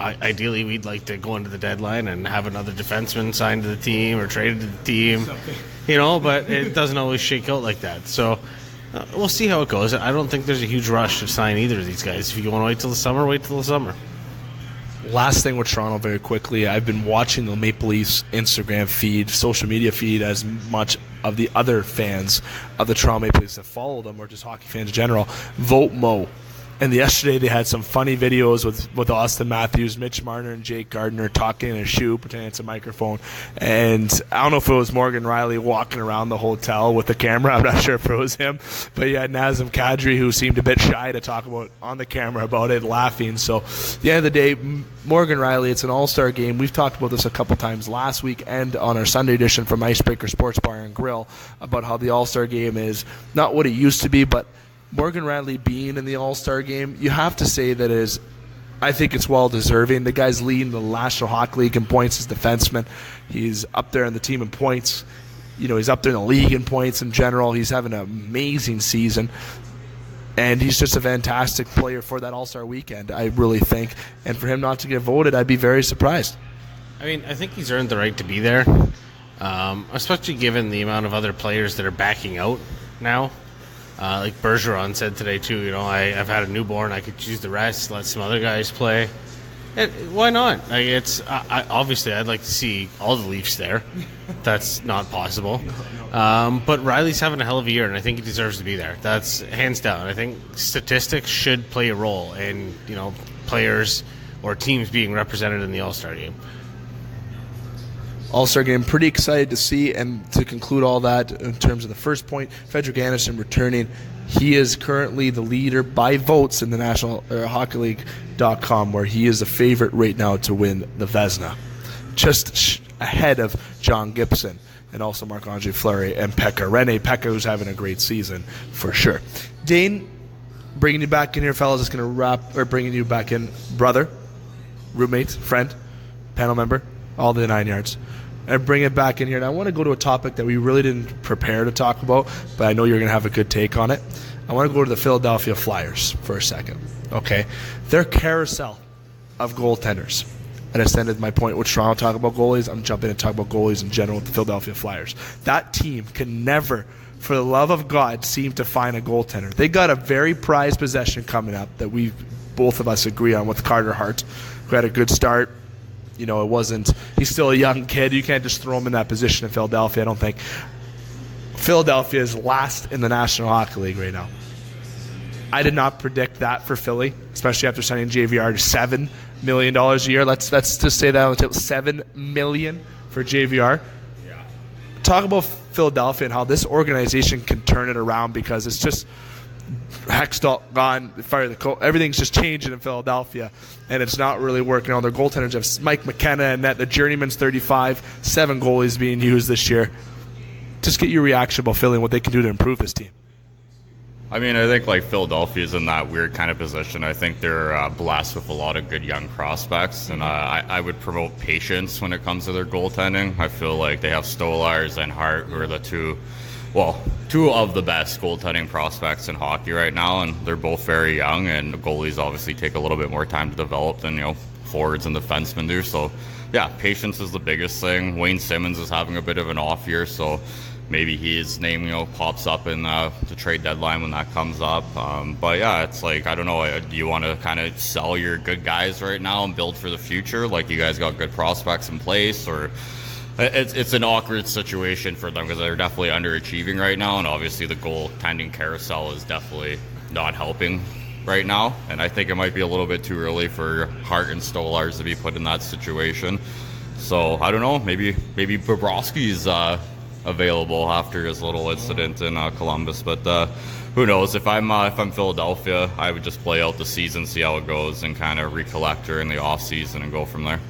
Ideally, we'd like to go into the deadline and have another defenseman signed to the team or traded to the team, but it doesn't always shake out like that. So we'll see how it goes. I don't think there's a huge rush to sign either of these guys. If you want to wait till the summer, wait till the summer. Last thing with Toronto very quickly, I've been watching the Maple Leafs Instagram feed, social media feed, as much of the other fans of the Toronto Maple Leafs that follow them, or just hockey fans in general, vote Mo. And yesterday they had some funny videos with Austin Matthews, Mitch Marner, and Jake Gardiner talking in a shoe, pretending it's a microphone. And I don't know if it was Morgan Riley walking around the hotel with the camera. I'm not sure if it was him. But you had Nazem Kadri, who seemed a bit shy to talk about on the camera about it, laughing. So at the end of the day, Morgan Riley, it's an all-star game. We've talked about this a couple times last week and on our Sunday edition from Icebreaker Sports Bar and Grill about how the all-star game is not what it used to be, but Morgan Riley being in the All-Star game, you have to say that I think it's well-deserving. The guy's leading the National Hockey League in points as defenseman. He's up there in the team in points. He's up there in the league in points in general. He's having an amazing season. And he's just a fantastic player for that All-Star weekend, I really think. And for him not to get voted, I'd be very surprised. I mean, I think he's earned the right to be there, especially given the amount of other players that are backing out now. Like Bergeron said today too, I've had a newborn, I could choose the rest, let some other guys play. And why not? Like obviously I'd like to see all the Leafs there. That's not possible. But Riley's having a hell of a year, and I think he deserves to be there. That's hands down. I think statistics should play a role in players or teams being represented in the All-Star game. All-Star game, pretty excited to see. And to conclude all that in terms of the first point, Freddy Andersons returning. He is currently the leader by votes in the National Hockey League.com, where he is the favorite right now to win the Vezina, just ahead of John Gibson and also Marc-Andre Fleury and Pekka Rinne. Pekka, who's having a great season for sure. Dane, bringing you back in here, fellas. It's going to bringing you back in, brother, roommate, friend, panel member, all the 9 yards. And bring it back in here. And I want to go to a topic that we really didn't prepare to talk about, but I know you're going to have a good take on it. I want to go to the Philadelphia Flyers for a second. Okay? Their carousel of goaltenders. And I extended my point with Toronto talking about goalies. I'm jumping in and talking about goalies in general with the Philadelphia Flyers. That team can never, for the love of God, seem to find a goaltender. They got a very prized possession coming up that both of us agree on with Carter Hart, who had a good start. He's still a young kid. You can't just throw him in that position in Philadelphia, I don't think. Philadelphia is last in the National Hockey League right now. I did not predict that for Philly, especially after signing JVR to $7 million a year. Let's just say that on the table, $7 million for JVR. Yeah. Talk about Philadelphia and how this organization can turn it around, because it's just Hextall gone, fire the coach. Everything's just changing in Philadelphia, and it's not really working on their goaltenders. Have Mike McKenna and that the journeyman's 35, 7 goalies being used this year. Just get your reaction about Philly and what they can do to improve this team. I mean, I think Philadelphia's in that weird kind of position. I think they're blessed with a lot of good young prospects, and I would promote patience when it comes to their goaltending. I feel like they have Stolarz and Hart, who are the two of the best goaltending prospects in hockey right now, and they're both very young, and goalies obviously take a little bit more time to develop than forwards and defensemen do. So yeah, patience is the biggest thing. Wayne Simmons is having a bit of an off year, so maybe his name, pops up in the trade deadline when that comes up. But yeah, it's like, I don't know, do you want to kind of sell your good guys right now and build for the future? Like, you guys got good prospects in place, or it's an awkward situation for them because they're definitely underachieving right now, and obviously the goaltending carousel is definitely not helping right now, and I think it might be a little bit too early for Hart and Stolars to be put in that situation. So I don't know, maybe Bobrovsky's available after his little incident in Columbus, but who knows? If I'm Philadelphia, I would just play out the season, see how it goes, and kind of recollect during the off season and go from there.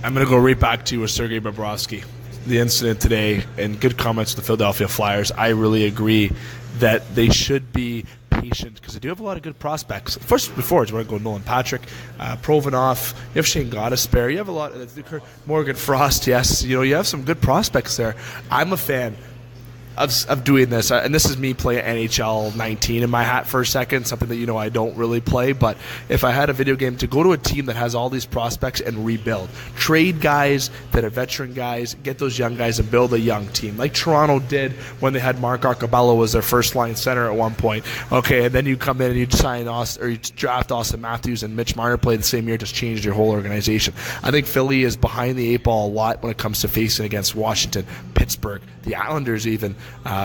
I'm going to go right back to you with Sergei Bobrovsky. The incident today, and good comments to the Philadelphia Flyers. I really agree that they should be patient because they do have a lot of good prospects. First, before, we're going to go Nolan Patrick, Provenov, you have Shane Gottisbehere, you have a lot of Morgan Frost, yes. You have some good prospects there. I'm a fan of doing this, and this is me playing NHL 19 in my hat for a second, something that I don't really play, but if I had a video game, to go to a team that has all these prospects and rebuild, trade guys that are veteran guys, get those young guys and build a young team like Toronto did when they had Mark Arcabello as their first line center at one point. Okay, and then you come in and you you draft Austin Matthews, and Mitch Marner played the same year, just changed your whole organization. I think Philly is behind the 8 ball a lot when it comes to facing against Washington, Pittsburgh, the Islanders even,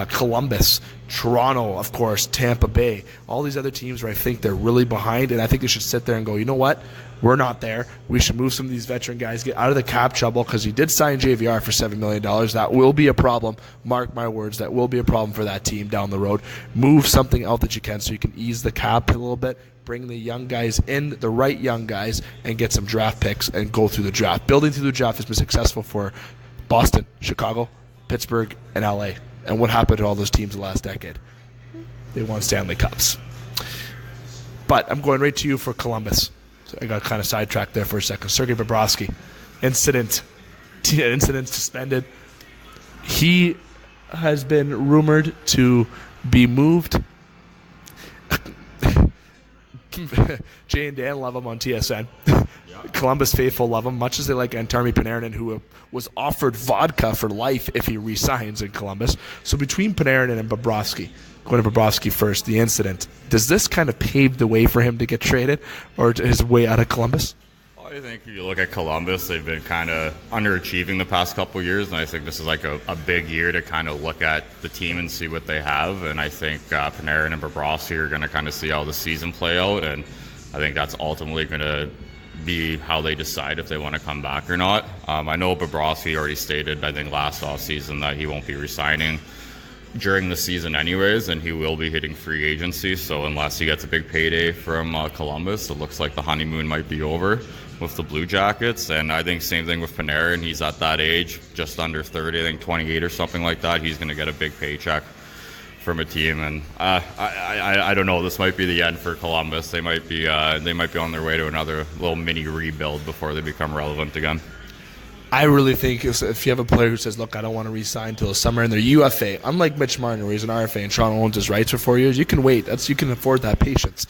Columbus, Toronto, of course, Tampa Bay, all these other teams where I think they're really behind, and I think they should sit there and go, you know what? We're not there. We should move some of these veteran guys, get out of the cap trouble, because he did sign JVR for $7 million. That will be a problem. Mark my words, that will be a problem for that team down the road. Move something out that you can so you can ease the cap a little bit, bring the young guys in, the right young guys, and get some draft picks and go through the draft. Building through the draft has been successful for Boston, Chicago, Pittsburgh, and LA. And what happened to all those teams the last decade? They won Stanley Cups. But I'm going right to you for Columbus. So I got kind of sidetracked there for a second. Sergei Bobrovsky, incident suspended. He has been rumored to be moved. Jay and Dan love him on TSN. Columbus faithful love him, much as they like Artemi Panarin, who was offered vodka for life if he resigns in Columbus. So between Panarin and Bobrovsky, going to Bobrovsky first, the incident, does this kind of pave the way for him to get traded, or his way out of Columbus? I think if you look at Columbus, they've been kind of underachieving the past couple of years, and I think this is like a big year to kind of look at the team and see what they have. And I think Panarin and Bobrovsky are going to kind of see how the season play out, and I think that's ultimately going to be how they decide if they want to come back or not. I know Bobrovsky already stated, I think last offseason, that he won't be resigning during the season anyways, and he will be hitting free agency. So unless he gets a big payday from Columbus, it looks like the honeymoon might be over with the Blue Jackets. And I think same thing with Panarin. He's at that age, just under 30, I think 28 or something like that. He's going to get a big paycheck from a team, and I don't know. This might be the end for Columbus. They might be on their way to another little mini rebuild before they become relevant again. I really think if you have a player who says, look, I don't want to re-sign until the summer, and they're UFA, unlike Mitch Marner, where he's an RFA and Toronto owns his rights for 4 years, you can wait. You can afford that patience.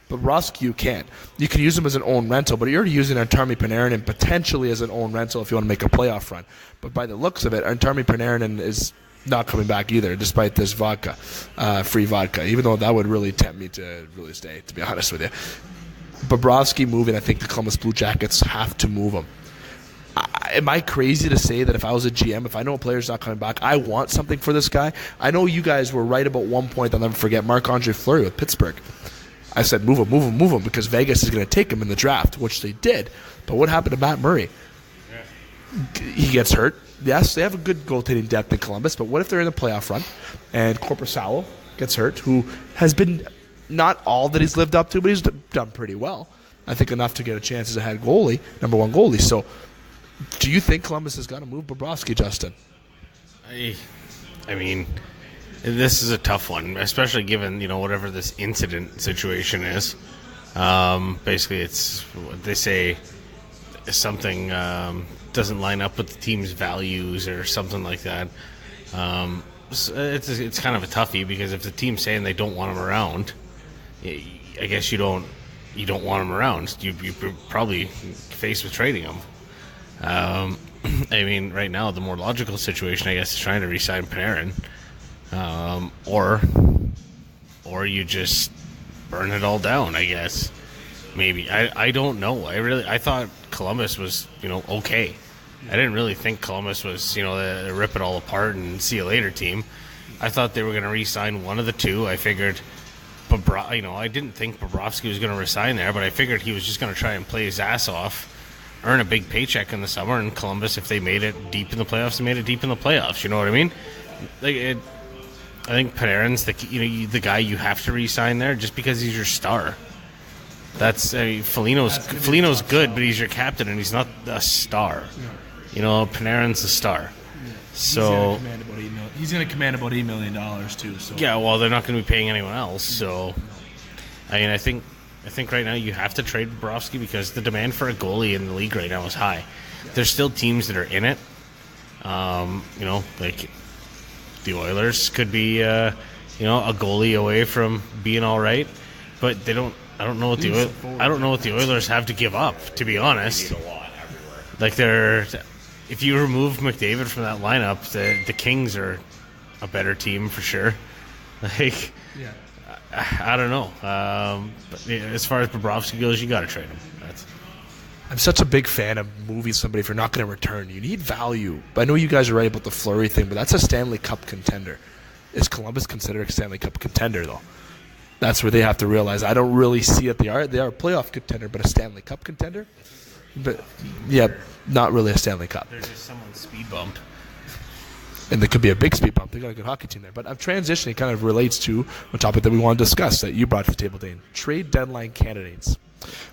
But Bobrovsky, you can't. You can use him as an own rental, but you're already using Artemi Panarin and potentially as an own rental if you want to make a playoff run. But by the looks of it, Artemi Panarin is not coming back either, despite this vodka, free vodka, even though that would really tempt me to really stay, to be honest with you. Bobrovsky moving, I think the Columbus Blue Jackets have to move him. Am I crazy to say that if I was a GM, if I know a player's not coming back, I want something for this guy? I know you guys were right about one point, I'll never forget, Marc-Andre Fleury with Pittsburgh. I said, move him, because Vegas is going to take him in the draft, which they did. But what happened to Matt Murray? He gets hurt. Yes, they have a good goaltending depth in Columbus, but what if they're in the playoff run and Korpisalo gets hurt, who has been not all that he's lived up to, but he's done pretty well. I think enough to get a chance as a head goalie, number one goalie. So do you think Columbus has got to move Bobrovsky, Justin? I mean, this is a tough one, especially given, whatever this incident situation is. Basically, it's what they say, something doesn't line up with the team's values or something like that. It's kind of a toughie, because if the team's saying they don't want him around, I guess you don't want him around. You're probably faced with trading him. I mean, right now, the more logical situation, I guess, is trying to re-sign Panarin. Or you just burn it all down, I guess. Maybe. I don't know. I thought Columbus was, okay. I didn't really think Columbus was, the rip it all apart and see you later team. I thought they were going to re-sign one of the two. I figured, I didn't think Bobrovsky was going to resign there, but I figured he was just going to try and play his ass off, earn a big paycheck in the summer, and Columbus, if they made it deep in the playoffs, they made it deep in the playoffs. You know what I mean? I think Panarin's the guy you have to re-sign there just because he's your star. Foligno's good, but he's your captain, and he's not a star. Panarin's a star. So he's going to command about $8 million too. So yeah, well, they're not going to be paying anyone else. So I think right now you have to trade Bobrovsky because the demand for a goalie in the league right now is high. There's still teams that are in it. Like the Oilers could be a goalie away from being all right, but I don't know what the Oilers have to give up, to be honest. Like if you remove McDavid from that lineup, the Kings are a better team for sure. Like, yeah. I don't know. But as far as Bobrovsky goes, you got to trade him. I'm such a big fan of moving somebody if you're not going to return. You need value. I know you guys are right about the Fleury thing, but that's a Stanley Cup contender. Is Columbus considered a Stanley Cup contender, though? That's where they have to realize. I don't really see it. They are a playoff contender, but a Stanley Cup contender? But yeah, not really a Stanley Cup. There's just someone's speed bump. And there could be a big speed bump. They got a good hockey team there. But I'm transitioning. It kind of relates to a topic that we want to discuss that you brought to the table, Dane. Trade deadline candidates.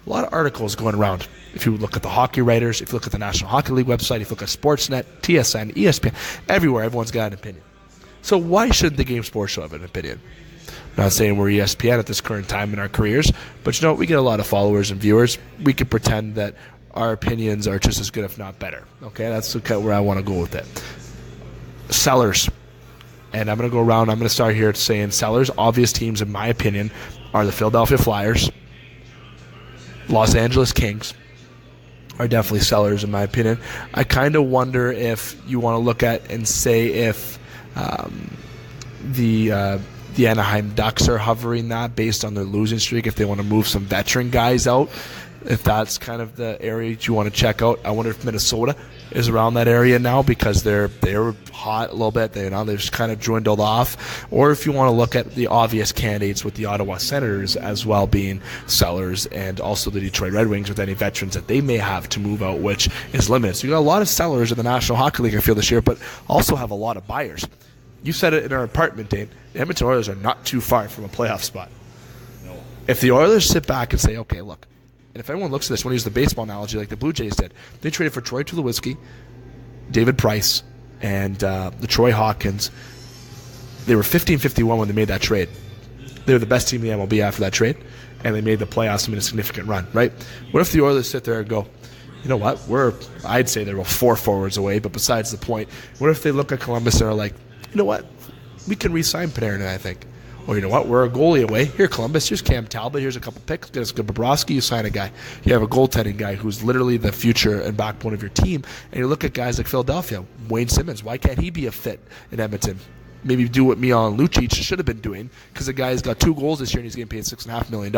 A lot of articles going around. If you look at the hockey writers, if you look at the National Hockey League website, if you look at Sportsnet, TSN, ESPN, everywhere, everyone's got an opinion. So why should the Game Sports Show have an opinion? I'm not saying we're ESPN at this current time in our careers, but we get a lot of followers and viewers. We could pretend that our opinions are just as good, if not better. Okay, that's where I want to go with it. Sellers. And I'm going to go around. I'm going to start here saying sellers. Obvious teams, in my opinion, are the Philadelphia Flyers. Los Angeles Kings are definitely sellers, in my opinion. I kind of wonder if you want to look at and say if the Anaheim Ducks are hovering that based on their losing streak, if they want to move some veteran guys out, if that's kind of the area that you want to check out. I wonder if Minnesota is around that area now because they're hot a little bit. They've just kind of dwindled off. Or if you want to look at the obvious candidates with the Ottawa Senators as well being sellers, and also the Detroit Red Wings with any veterans that they may have to move out, which is limited. So you got a lot of sellers in the National Hockey League, I feel, this year, but also have a lot of buyers. You said it in our apartment, Dane. The Edmonton Oilers are not too far from a playoff spot. No. If the Oilers sit back and say, okay, look, and if anyone looks at this, want to use the baseball analogy like the Blue Jays did, they traded for Troy Tulowitzki, David Price, and the Troy Hawkins. They were 15-51 when they made that trade. They were the best team in the MLB after that trade, and they made the playoffs and made a significant run, right? What if the Oilers sit there and go, you know what, I'd say they're 4 forwards away, but besides the point, what if they look at Columbus and are like, you know what, we can re-sign Panarin, I think. Or you know what, we're a goalie away. Here, Columbus, here's Cam Talbot, here's a couple picks, get us good Bobrovsky, you sign a guy. You have a goaltending guy who's literally the future and backbone of your team. And you look at guys like Philadelphia, Wayne Simmons, why can't he be a fit in Edmonton? Maybe do what Milan Lucic should have been doing, because the guy's got 2 goals this year and he's getting paid $6.5 million.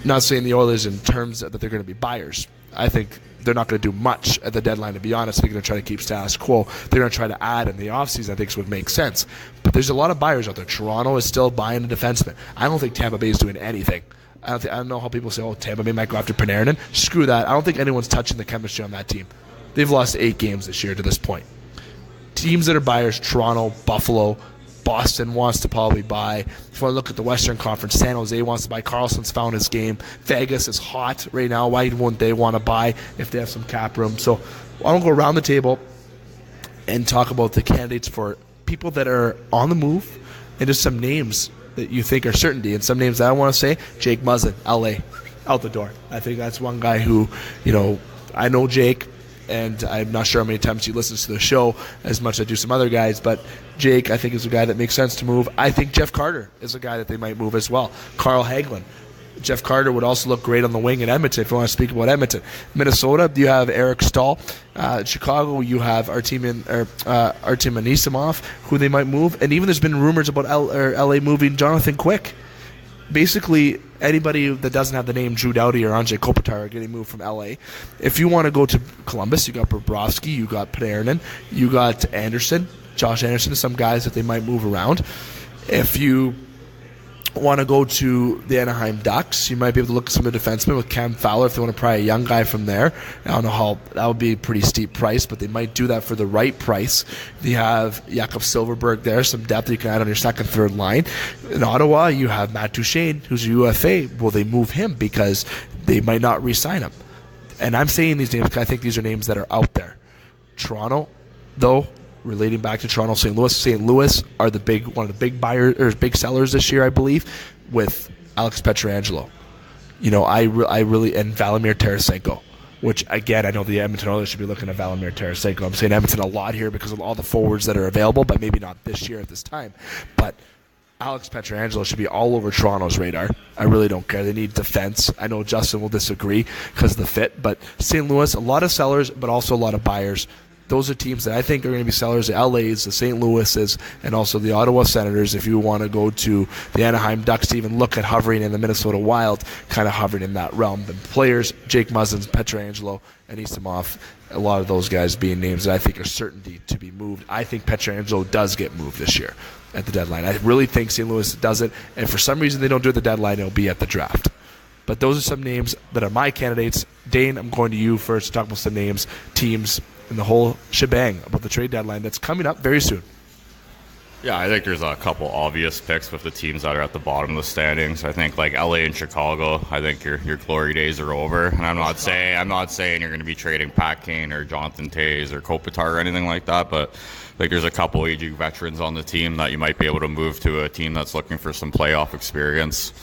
Not saying the Oilers in terms that they're going to be buyers. I think they're not going to do much at the deadline, to be honest. They're going to try to keep status quo. They're going to try to add in the offseason, I think, would make sense. But there's a lot of buyers out there. Toronto is still buying a defenseman. I don't think Tampa Bay is doing anything. I don't know how people say, Tampa Bay might go after Panarin. Screw that. I don't think anyone's touching the chemistry on that team. They've lost 8 games this year to this point. Teams that are buyers, Toronto, Buffalo, Boston wants to probably buy. If you want to look at the Western Conference, San Jose wants to buy. Carlson's found his game. Vegas is hot right now. Why wouldn't they want to buy if they have some cap room? So I want to go around the table and talk about the candidates for people that are on the move and just some names that you think are certainty. And some names that I want to say, Jake Muzzin, LA, out the door. I think that's one guy who, I know Jake, and I'm not sure how many times he listens to the show as much as I do some other guys, but Jake, I think, is a guy that makes sense to move. I think Jeff Carter is a guy that they might move as well. Carl Hagelin. Jeff Carter would also look great on the wing in Edmonton, if you want to speak about Edmonton. Minnesota, you have Eric Stahl. Chicago, you have Artem Anisimov, who they might move. And even there's been rumors about LA moving Jonathan Quick. Basically, anybody that doesn't have the name Drew Doughty or Anze Kopitar are getting moved from LA. If you want to go to Columbus, you got Bobrovsky, you got Panarin, you got Anderson, Josh Anderson, some guys that they might move around. If you want to go to the Anaheim Ducks, you might be able to look at some of the defensemen with Cam Fowler if they want to pry a young guy from there. I don't know how that would be a pretty steep price, but they might do that for the right price. You have Jakob Silverberg there, some depth you can add on your second, third line. In Ottawa, you have Matt Duchene, who's a UFA. Will they move him because they might not re-sign him? And I'm saying these names because I think these are names that are out there. Toronto, though, relating back to Toronto, St. Louis are one of the big buyers or big sellers this year, I believe, with Alex Pietrangelo. I really and Valimir Tarasenko, which again I know the Edmonton Oilers should be looking at Valimir Tarasenko. I'm saying Edmonton a lot here because of all the forwards that are available, but maybe not this year at this time. But Alex Pietrangelo should be all over Toronto's radar. I really don't care. They need defense. I know Justin will disagree because of the fit, but St. Louis, a lot of sellers, but also a lot of buyers. Those are teams that I think are going to be sellers. The LA's, the St. Louis's, and also the Ottawa Senators. If you want to go to the Anaheim Ducks to even look at hovering in the Minnesota Wild, kind of hovering in that realm. The players, Jake Muzzins, Pietrangelo, and Anisimov, a lot of those guys being names that I think are certainty to be moved. I think Pietrangelo does get moved this year at the deadline. I really think St. Louis does it, and for some reason they don't do it at the deadline, it'll be at the draft. But those are some names that are my candidates. Dane, I'm going to you first to talk about some names, teams, and the whole shebang about the trade deadline that's coming up very soon. Yeah, I think there's a couple obvious picks with the teams that are at the bottom of the standings. I think like LA and Chicago, I think your glory days are over. And I'm not saying you're going to be trading Pat Kane or Jonathan Toews or Kopitar or anything like that, but I think there's a couple aging veterans on the team that you might be able to move to a team that's looking for some playoff experience.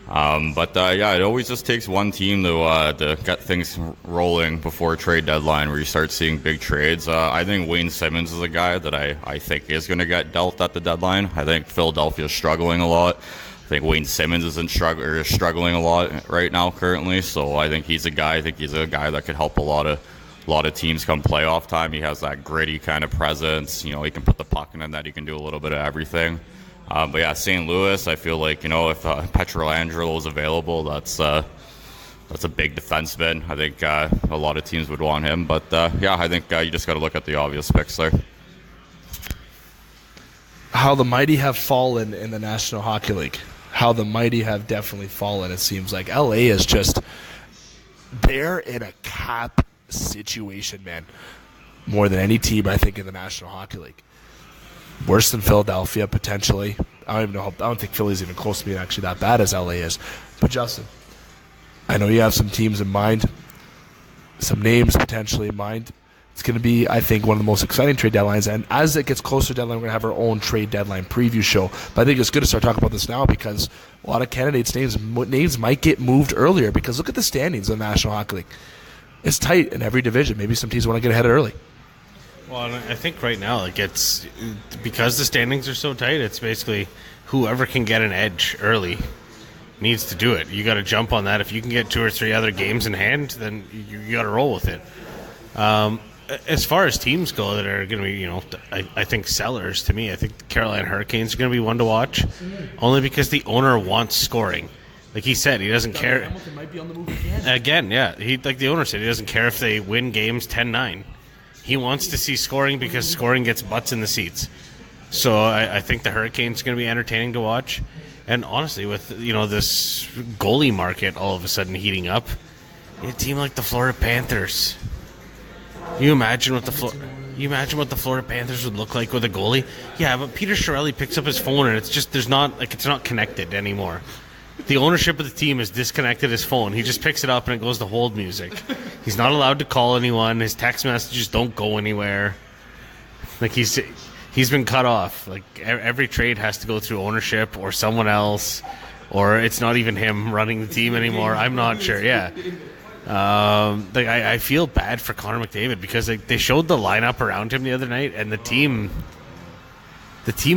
It always just takes one team to get things rolling before trade deadline where you start seeing big trades. I think Wayne Simmons is a guy that I think is going to get dealt at the deadline. I think Philadelphia is struggling a lot. I think Wayne Simmons is struggling a lot right now currently. So I think he's a guy that could help a lot of teams come playoff time. He has that gritty kind of presence. He can put the puck in the net. He can do a little bit of everything. St. Louis, I feel like, if Pietrangelo is available, that's a big defenseman. I think a lot of teams would want him. But, I think you just got to look at the obvious picks there. How the mighty have fallen in the National Hockey League. How the mighty have definitely fallen, it seems like. LA is just, they're in a cap situation, man. More than any team, I think, in the National Hockey League. Worse than Philadelphia, potentially. I don't think Philly's even close to being actually that bad as LA is. But Justin, I know you have some teams in mind, some names potentially in mind. It's going to be, I think, one of the most exciting trade deadlines. And as it gets closer to deadline, we're going to have our own trade deadline preview show. But I think it's good to start talking about this now because a lot of candidates' names might get moved earlier because look at the standings in the National Hockey League. It's tight in every division. Maybe some teams want to get ahead early. Well, I think right now, it's because the standings are so tight, it's basically whoever can get an edge early needs to do it. You got to jump on that. If you can get 2 or 3 other games in hand, then you got to roll with it. As far as teams go that are going to be, I think sellers to me, I think the Carolina Hurricanes are going to be one to watch, only because the owner wants scoring. Like he said, he doesn't care. Hamilton might be on the move again. Yeah. Like the owner said, he doesn't care if they win games 10-9. He wants to see scoring because scoring gets butts in the seats. So I think the Hurricanes are going to be entertaining to watch. And honestly, with this goalie market all of a sudden heating up, a team like the Florida Panthers. You imagine what the Florida Panthers would look like with a goalie? Yeah, but Peter Chiarelli picks up his phone and it's not connected anymore. The ownership of the team has disconnected his phone. He just picks it up and it goes to hold music. He's not allowed to call anyone. His text messages don't go anywhere. Like he's been cut off. Like every trade has to go through ownership or someone else, or it's not even him running the team anymore. I'm not sure. Yeah. I feel bad for Connor McDavid because they showed the lineup around him the other night, and the team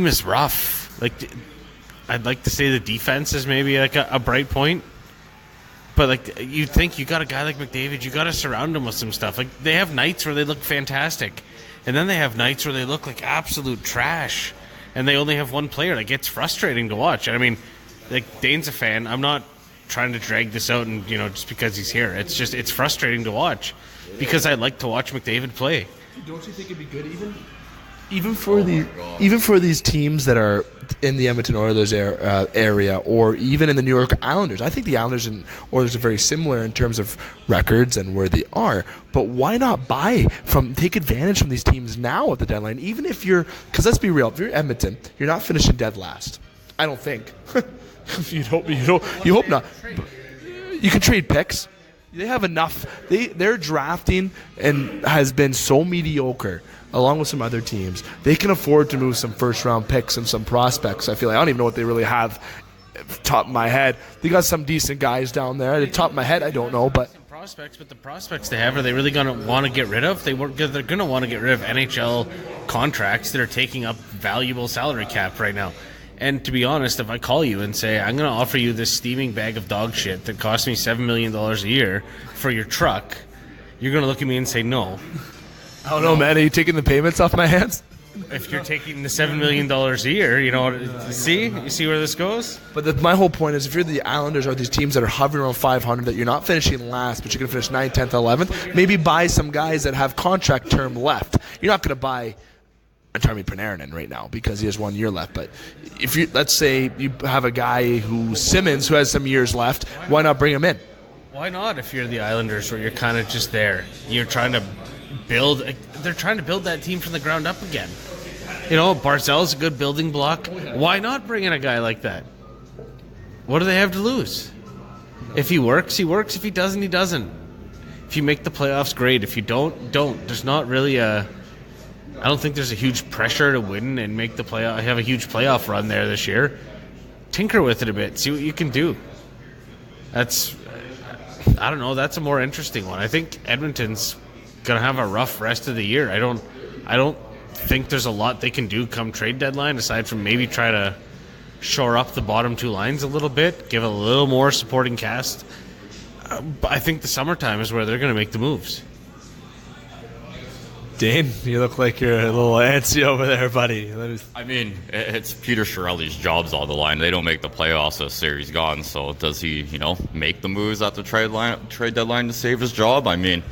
is rough. I'd like to say the defense is maybe like a bright point, But like you think you got a guy like McDavid, you got to surround him with some stuff. Like they have nights where they look fantastic, and then they have nights where they look like absolute trash, and they only have one player. Like it's frustrating to watch. I mean, like Dane's a fan. I'm not trying to drag this out, and just because he's here, it's frustrating to watch because I like to watch McDavid play. Don't you think it'd be good even for these teams that are in the Edmonton Oilers area, or even in the New York Islanders? I think the Islanders and Oilers are very similar in terms of records and where they are. But why not take advantage from these teams now at the deadline? Even if because let's be real, if you're Edmonton, you're not finishing dead last. I don't think. You hope not. You can trade picks. They have enough. Their drafting has been so mediocre, along with some other teams. They can afford to move some first-round picks and some prospects. I feel like I don't even know what they really have. Top of my head, they got some decent guys down there. At the top of my head, I don't know, but prospects. But the prospects they have, are they really going to want to get rid of? They're going to want to get rid of NHL contracts that are taking up valuable salary cap right now. And to be honest, if I call you and say, I'm going to offer you this steaming bag of dog shit that costs me $7 million a year for your truck, you're going to look at me and say no. I don't know, man. Are you taking the payments off my hands? If you're taking the $7 million a year, you see where this goes? But my whole point is, if you're the Islanders or these teams that are hovering around 500, that you're not finishing last, but you're going to finish 9th, 10th, 11th, maybe buy some guys that have contract term left. You're not going to buy Artemi Panarin right now because he has 1 year left. But if let's say you have a guy Simmons who has some years left, why not bring him in? Why not? If you're the Islanders, where you're kind of just there, you're trying to build. They're trying to build that team from the ground up again. Barzell's a good building block. Why not bring in a guy like that? What do they have to lose? If he works, he works. If he doesn't, he doesn't. If you make the playoffs, great. If you don't. There's not really I don't think there's a huge pressure to win and make the playoff. Have a huge playoff run there this year. Tinker with it a bit. See what you can do. I don't know. That's a more interesting one. I think Edmonton's gonna have a rough rest of the year. I don't think there's a lot they can do come trade deadline aside from maybe try to shore up the bottom two lines a little bit, give a little more supporting cast. But I think the summertime is where they're gonna make the moves. Dane, you look like you're a little antsy over there, buddy. I mean, it's Peter Chiarelli's job's on the line. They don't make the playoffs, a series gone. So does he, make the moves at the trade deadline to save his job? I mean,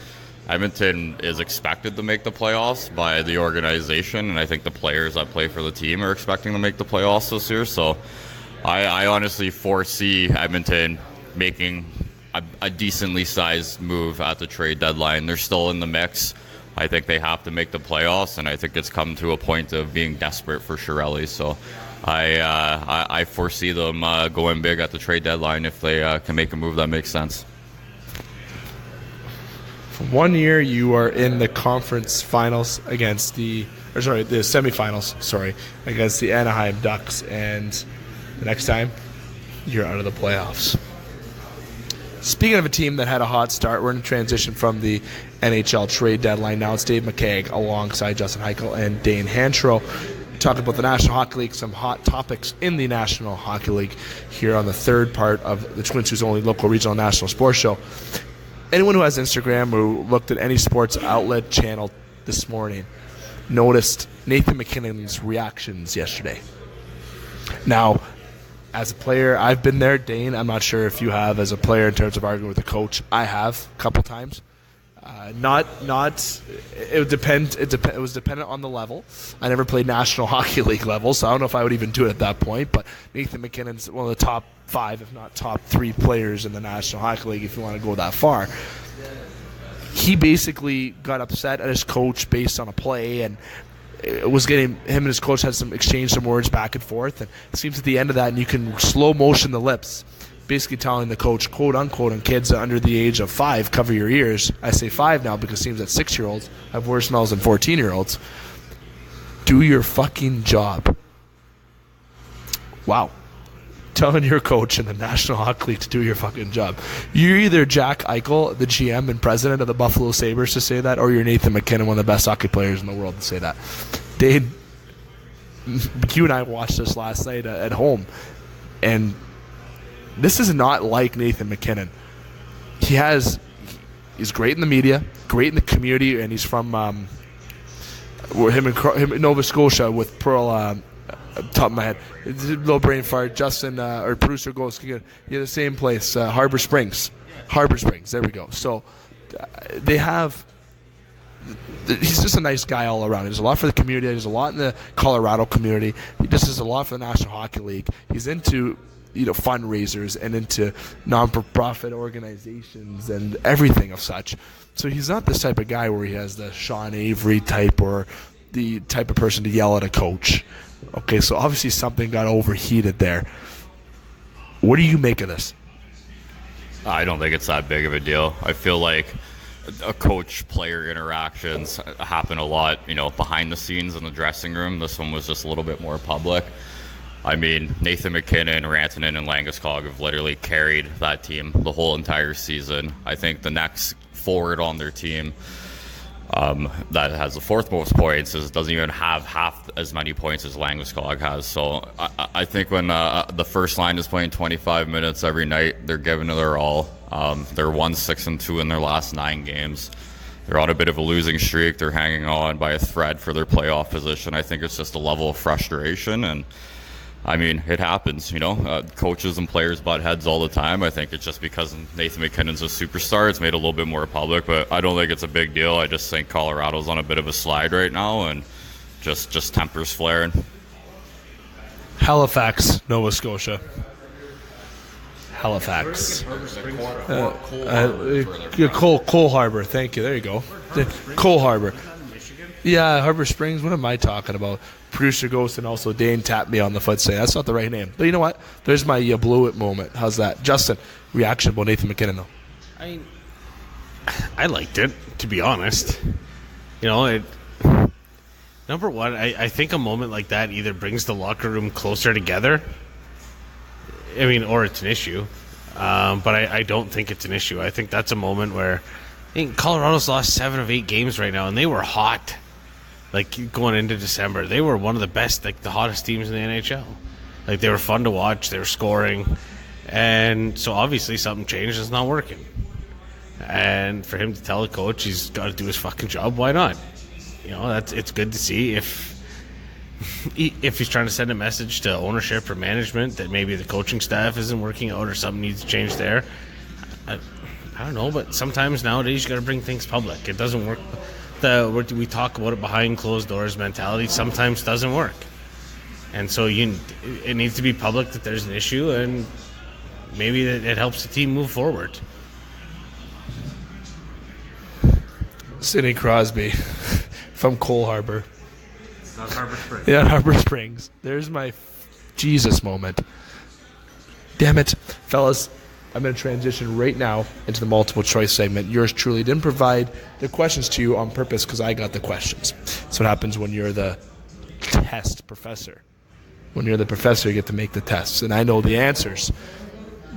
Edmonton is expected to make the playoffs by the organization, and I think the players that play for the team are expecting to make the playoffs this year. So I honestly foresee Edmonton making a decently sized move at the trade deadline. They're still in the mix. I think they have to make the playoffs, and I think it's come to a point of being desperate for Chiarelli. So I foresee them going big at the trade deadline if they can make a move that makes sense. For 1 year, you are in the conference finals against the semifinals, against the Anaheim Ducks, and the next time, you're out of the playoffs. Speaking of a team that had a hot start, we're in transition from the NHL trade deadline. Now it's Dave McCaig alongside Justin Hykel and Dane Hanchrow talking about the National Hockey League, some hot topics in the National Hockey League here on the third part of the Twin Sault's only local regional national sports show. Anyone who has Instagram or looked at any sports outlet channel this morning noticed Nathan MacKinnon's reactions yesterday. Now, as a player, I've been there. Dane, I'm not sure if you have as a player in terms of arguing with a coach. I have a couple times. It would depend. It was dependent on the level. I never played National Hockey League level, so I don't know if I would even do it at that point. But Nathan MacKinnon's one of the top 5, if not top 3 players in the National Hockey League, if you want to go that far. He basically got upset at his coach based on a play, and it was getting him and his coach had some words back and forth. And it seems at the end of that, and you can slow motion the lips, basically telling the coach, quote unquote, and kids under the age of 5, cover your ears. I say 5 now because it seems that 6-year-olds have worse smells than 14-year-olds. Do your fucking job. Wow. Telling your coach in the National Hockey League to do your fucking job. You're either Jack Eichel, the GM and president of the Buffalo Sabres, to say that, or you're Nathan MacKinnon, one of the best hockey players in the world, to say that. Dane, you and I watched this last night at home, and this is not like Nathan MacKinnon. he's great in the media, great in the community, and he's from him in Nova Scotia with Pearl. Top of my head, little brain fart. Justin, or producer goes, you're the same place, Harbor Springs. There we go. So they have. He's just a nice guy all around. He does a lot for the community. He does a lot in the Colorado community. He just does a lot for the National Hockey League. He's into fundraisers and into non-profit organizations and everything of such. So he's not this type of guy where he has the Sean Avery type or the type of person to yell at a coach. Okay, so obviously something got overheated there. What do you make of this? I don't think it's that big of a deal. I feel like a coach-player interactions happen a lot, behind the scenes in the dressing room. This one was just a little bit more public. I mean, Nathan McKinnon, Rantanen, and Landeskog have literally carried that team the whole entire season. I think the next forward on their team that has the fourth most points doesn't even have half as many points as Landeskog has. So I think when the first line is playing 25 minutes every night, they're giving it their all. They're 1-6-2 in their last 9 games. They're on a bit of a losing streak. They're hanging on by a thread for their playoff position. I think it's just a level of frustration, and I mean, it happens, coaches and players butt heads all the time. I think it's just because Nathan McKinnon's a superstar, it's made it a little bit more public, but I don't think it's a big deal. I just think Colorado's on a bit of a slide right now, and just tempers flaring. Halifax, Nova Scotia. Halifax. Cole Harbor, thank you. There you go. Cole Harbor. Yeah, Harbor Springs, what am I talking about? Producer Ghost and also Dane tapped me on the foot saying, that's not the right name. But you know what? There's my you blew it moment. How's that? Justin, reaction about Nathan McKinnon, though? I liked it, to be honest. Number one, I think a moment like that either brings the locker room closer together, or it's an issue. But I don't think it's an issue. I think that's a moment where Colorado's lost 7 of 8 games right now, and they were hot. Going into December, they were one of the best, the hottest teams in the NHL. They were fun to watch. They were scoring. And so obviously something changed. It's not working. And for him to tell the coach he's got to do his fucking job, why not? It's good to see if he's trying to send a message to ownership or management that maybe the coaching staff isn't working out or something needs to change there. I don't know, but sometimes nowadays you got to bring things public. It doesn't work. We talk about it behind closed doors mentality sometimes doesn't work, and so it needs to be public that there's an issue, and maybe it helps the team move forward. Sidney Crosby from Cole Harbor. Not Harbor Springs. Yeah, Harbor Springs. There's my Jesus moment. Damn it, fellas. I'm going to transition right now into the multiple choice segment. Yours truly didn't provide the questions to you on purpose because I got the questions. That's what happens when you're the test professor. When you're the professor, you get to make the tests. And I know the answers,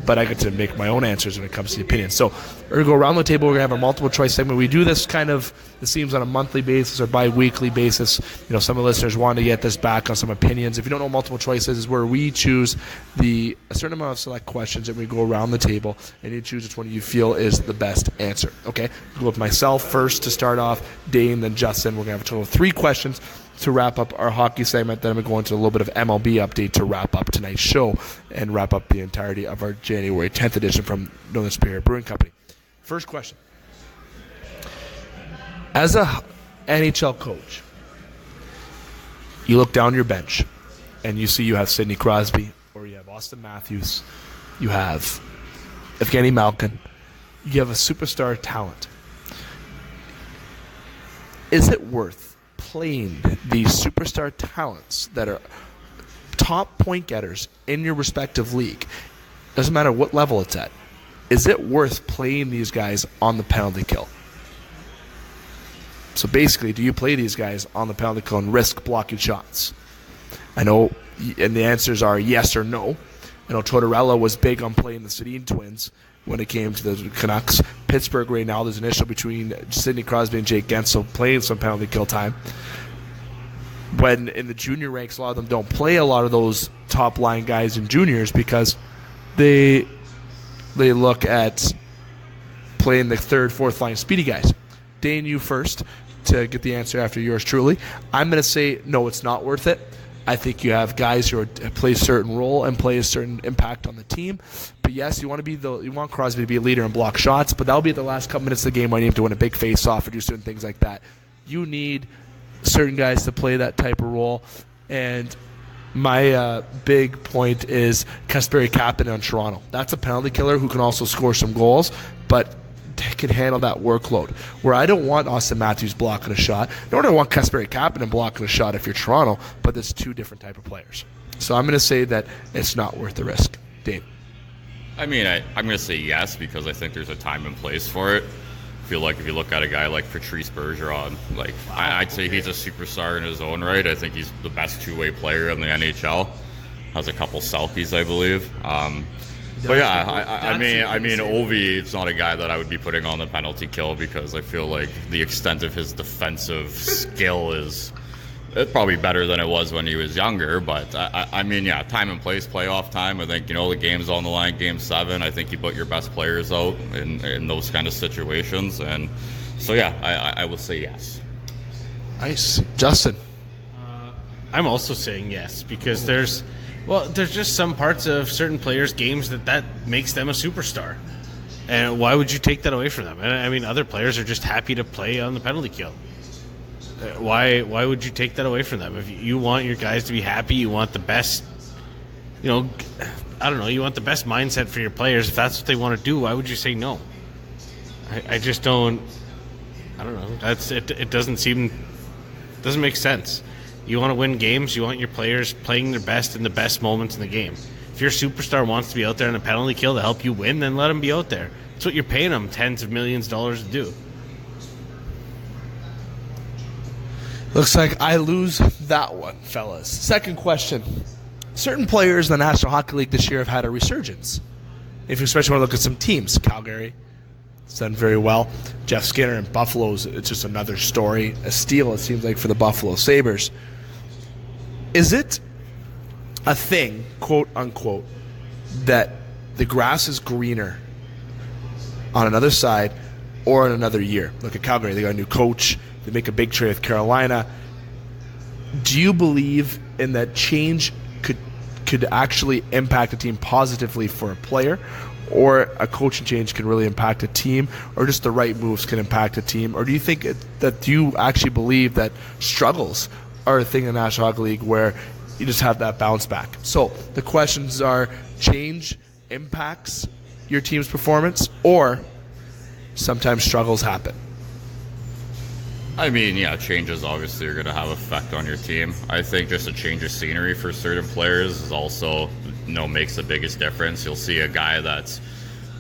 but I get to make my own answers when it comes to the opinions. So we're going to go around the table. We're going to have a multiple choice segment. We do this it seems on a monthly basis or bi-weekly basis. Some of the listeners want to get this back on some opinions. If you don't know multiple choices, is where we choose a certain amount of select questions and we go around the table and you choose which one you feel is the best answer. Okay? We'll go with myself first to start off, Dane, then Justin. We're going to have a total of 3 questions to wrap up our hockey segment. Then I'm going to go into a little bit of MLB update to wrap up tonight's show and wrap up the entirety of our January 10th edition from Northern Superior Brewing Company. First question. As a NHL coach, you look down your bench and you see you have Sidney Crosby or you have Austin Matthews, you have Evgeny Malkin, you have a superstar talent. Is it worth playing these superstar talents that are top point getters in your respective league? Doesn't matter what level it's at. Is it worth playing these guys on the penalty kill? So basically, do you play these guys on the penalty kill and risk blocking shots? I know, and the answers are yes or no. I know Tortorella was big on playing the Sedin twins when it came to the Canucks. Pittsburgh right now, there's an issue between Sidney Crosby and Jake Gensel playing some penalty kill time. When in the junior ranks, a lot of them don't play a lot of those top line guys in juniors because they look at playing the third, fourth line speedy guys. Dane, you first to get the answer after yours truly. I'm going to say no, it's not worth it. I think you have guys who play a certain role and play a certain impact on the team. But yes, you want Crosby to be a leader and block shots, but that'll be the last couple minutes of the game when you have to win a big face-off or do certain things like that. You need certain guys to play that type of role. And my big point is Kasperi Kapanen on Toronto. That's a penalty killer who can also score some goals, but can handle that workload. Where I don't want Austin Matthews blocking a shot, nor do I want Kasperi Kapanen blocking a shot if you're Toronto, but there's two different type of players. So I'm going to say that it's not worth the risk. Dave? I mean, I'm going to say yes because I think there's a time and place for it. I feel like if you look at a guy like Patrice Bergeron, I'd say he's a superstar in his own right. I think he's the best two-way player in the NHL. Has a couple Selkies, I believe. But yeah, I mean, Ovi is not a guy that I would be putting on the penalty kill because I feel like the extent of his defensive skill is probably better than it was when he was younger. But I mean, yeah, time and place, playoff time. I think the game's on the line, Game 7. I think you put your best players out in those kind of situations, and so yeah, I will say yes. Nice, Justin. I'm also saying yes because there's just some parts of certain players' games that makes them a superstar. And why would you take that away from them? I mean, other players are just happy to play on the penalty kill. Why would you take that away from them? If you want your guys to be happy, you want the best, you want the best mindset for your players. If that's what they want to do, why would you say no? I just don't. I don't know. It doesn't make sense. You want to win games, you want your players playing their best in the best moments in the game. If your superstar wants to be out there in a penalty kill to help you win, then let him be out there. That's what you're paying them tens of millions of dollars to do. Looks like I lose that one, fellas. Second question. Certain players in the National Hockey League this year have had a resurgence. If you especially want to look at some teams, Calgary has done very well. Jeff Skinner in Buffalo's, it's just another story. A steal, it seems like, for the Buffalo Sabres. Is it a thing, quote unquote, that the grass is greener on another side or in another year? Look at Calgary. They got a new coach. They make a big trade with Carolina. Do you believe in that change could actually impact a team positively for a player, or a coaching change can really impact a team, or just the right moves can impact a team? Or do you think that you actually believe that struggles are a thing in the National Hockey League where you just have that bounce back? So the questions are: change impacts your team's performance, or sometimes struggles happen? I mean, yeah, changes obviously are going to have effect on your team. I think just a change of scenery for certain players is also, makes the biggest difference. You'll see a guy that's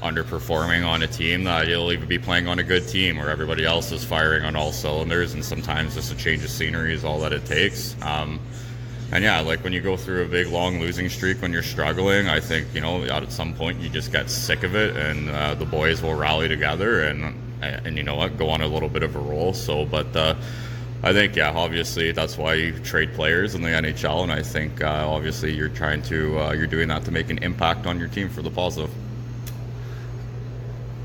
underperforming on a team that he'll even be playing on a good team where everybody else is firing on all cylinders, and sometimes just a change of scenery is all that it takes. And yeah, like when you go through a big long losing streak when you're struggling, I think, at some point you just get sick of it, and the boys will rally together and you know what, go on a little bit of a roll. So, but I think, yeah, obviously that's why you trade players in the NHL, and I think obviously you're doing that to make an impact on your team for the positive.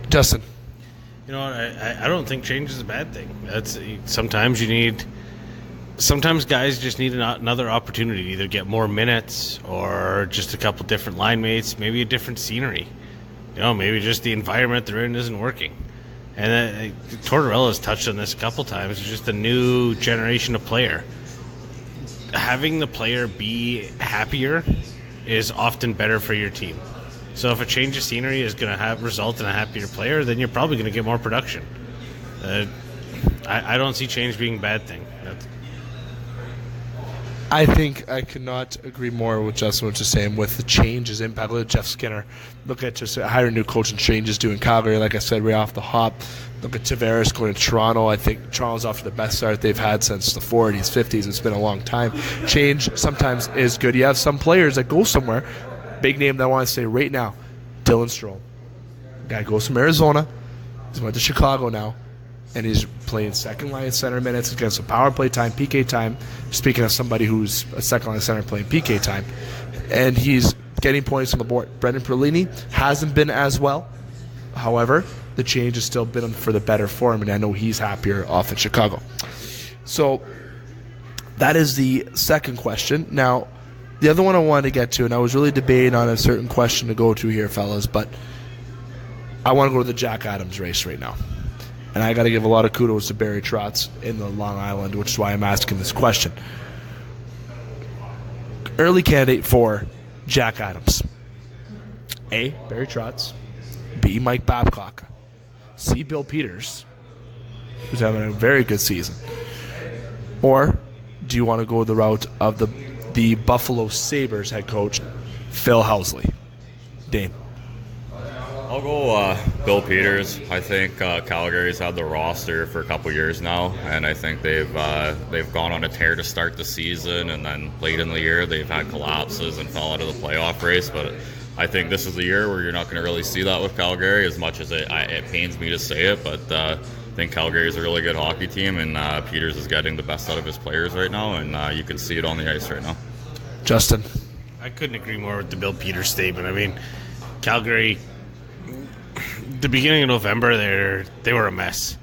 Justin? I don't think change is a bad thing. Sometimes guys just need another opportunity to either get more minutes or just a couple different line mates, maybe a different scenery. Maybe just the environment they're in isn't working. And Tortorella's touched on this a couple times. It's just a new generation of player. Having the player be happier is often better for your team. So if a change of scenery is going to result in a happier player, then you're probably going to get more production. I don't see change being a bad thing. I think I could not agree more with Justin, what you're saying with the changes impact. Look at Jeff Skinner. Look at just hiring new coach and changes doing Calgary, like I said, right off the hop. Look at Tavares going to Toronto. I think Toronto's off to the best start they've had since the 40s, 50s. It's been a long time. Change sometimes is good. You have some players that go somewhere, big name that I want to say right now, Dylan Strome. Guy goes from Arizona. He's went to Chicago now, and he's playing second line center minutes against some power play time, PK time. Speaking of somebody who's a second line center playing PK time, and he's getting points on the board. Brendan Perlini hasn't been as well. However, the change has still been for the better for him, and I know he's happier off in Chicago. So that is the second question. Now, the other one I wanted to get to, and I was really debating on a certain question to go to here, fellas, but I want to go to the Jack Adams race right now. And I got to give a lot of kudos to Barry Trotz in the Long Island, which is why I'm asking this question. Early candidate for Jack Adams. A, Barry Trotz. B, Mike Babcock. C, Bill Peters, who's having a very good season. Or do you want to go the route of the Buffalo Sabres head coach, Phil Housley? Dane. I'll go Bill Peters. I think Calgary's had the roster for a couple years now, and I think they've gone on a tear to start the season, and then late in the year they've had collapses and fell out of the playoff race. But I think this is the year where you're not going to really see that with Calgary, as much as it pains me to say it. But I think Calgary is a really good hockey team, and Peters is getting the best out of his players right now, and you can see it on the ice right now. Justin. I couldn't agree more with the Bill Peters statement. I mean, Calgary, the beginning of November, they were a mess.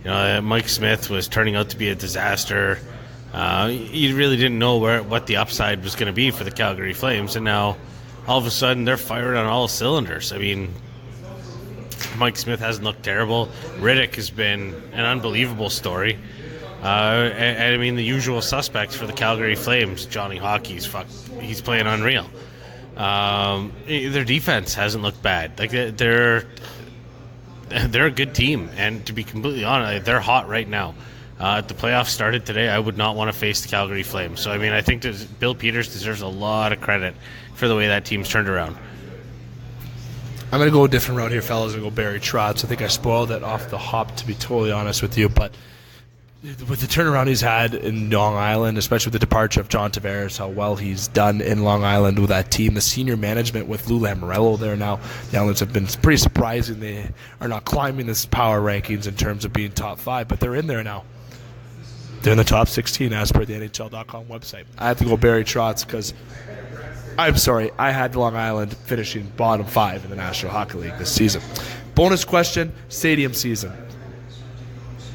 You know, Mike Smith was turning out to be a disaster. You really didn't know what the upside was going to be for the Calgary Flames, and now all of a sudden they're firing on all cylinders. I mean, Mike Smith hasn't looked terrible. Riddick has been an unbelievable story. And I mean, the usual suspects for the Calgary Flames, Johnny Hockey's he's playing unreal. Their defense hasn't looked bad. Like they're a good team, and to be completely honest, they're hot right now. If the playoffs started today, I would not want to face the Calgary Flames. So I mean, I think Bill Peters deserves a lot of credit for the way that team's turned around. I'm going to go a different route here, fellas, and go Barry Trotz. I think I spoiled it off the hop, to be totally honest with you, but with the turnaround he's had in Long Island, especially with the departure of John Tavares, how well he's done in Long Island with that team, the senior management with Lou Lamoriello there now, the Islanders have been pretty surprising. They are not climbing this power rankings in terms of being top 5, but they're in there now. They're in the top 16 as per the NHL.com website. I have to go Barry Trotz because, I'm sorry, I had Long Island finishing bottom 5 in the National Hockey League this season. Bonus question, stadium season.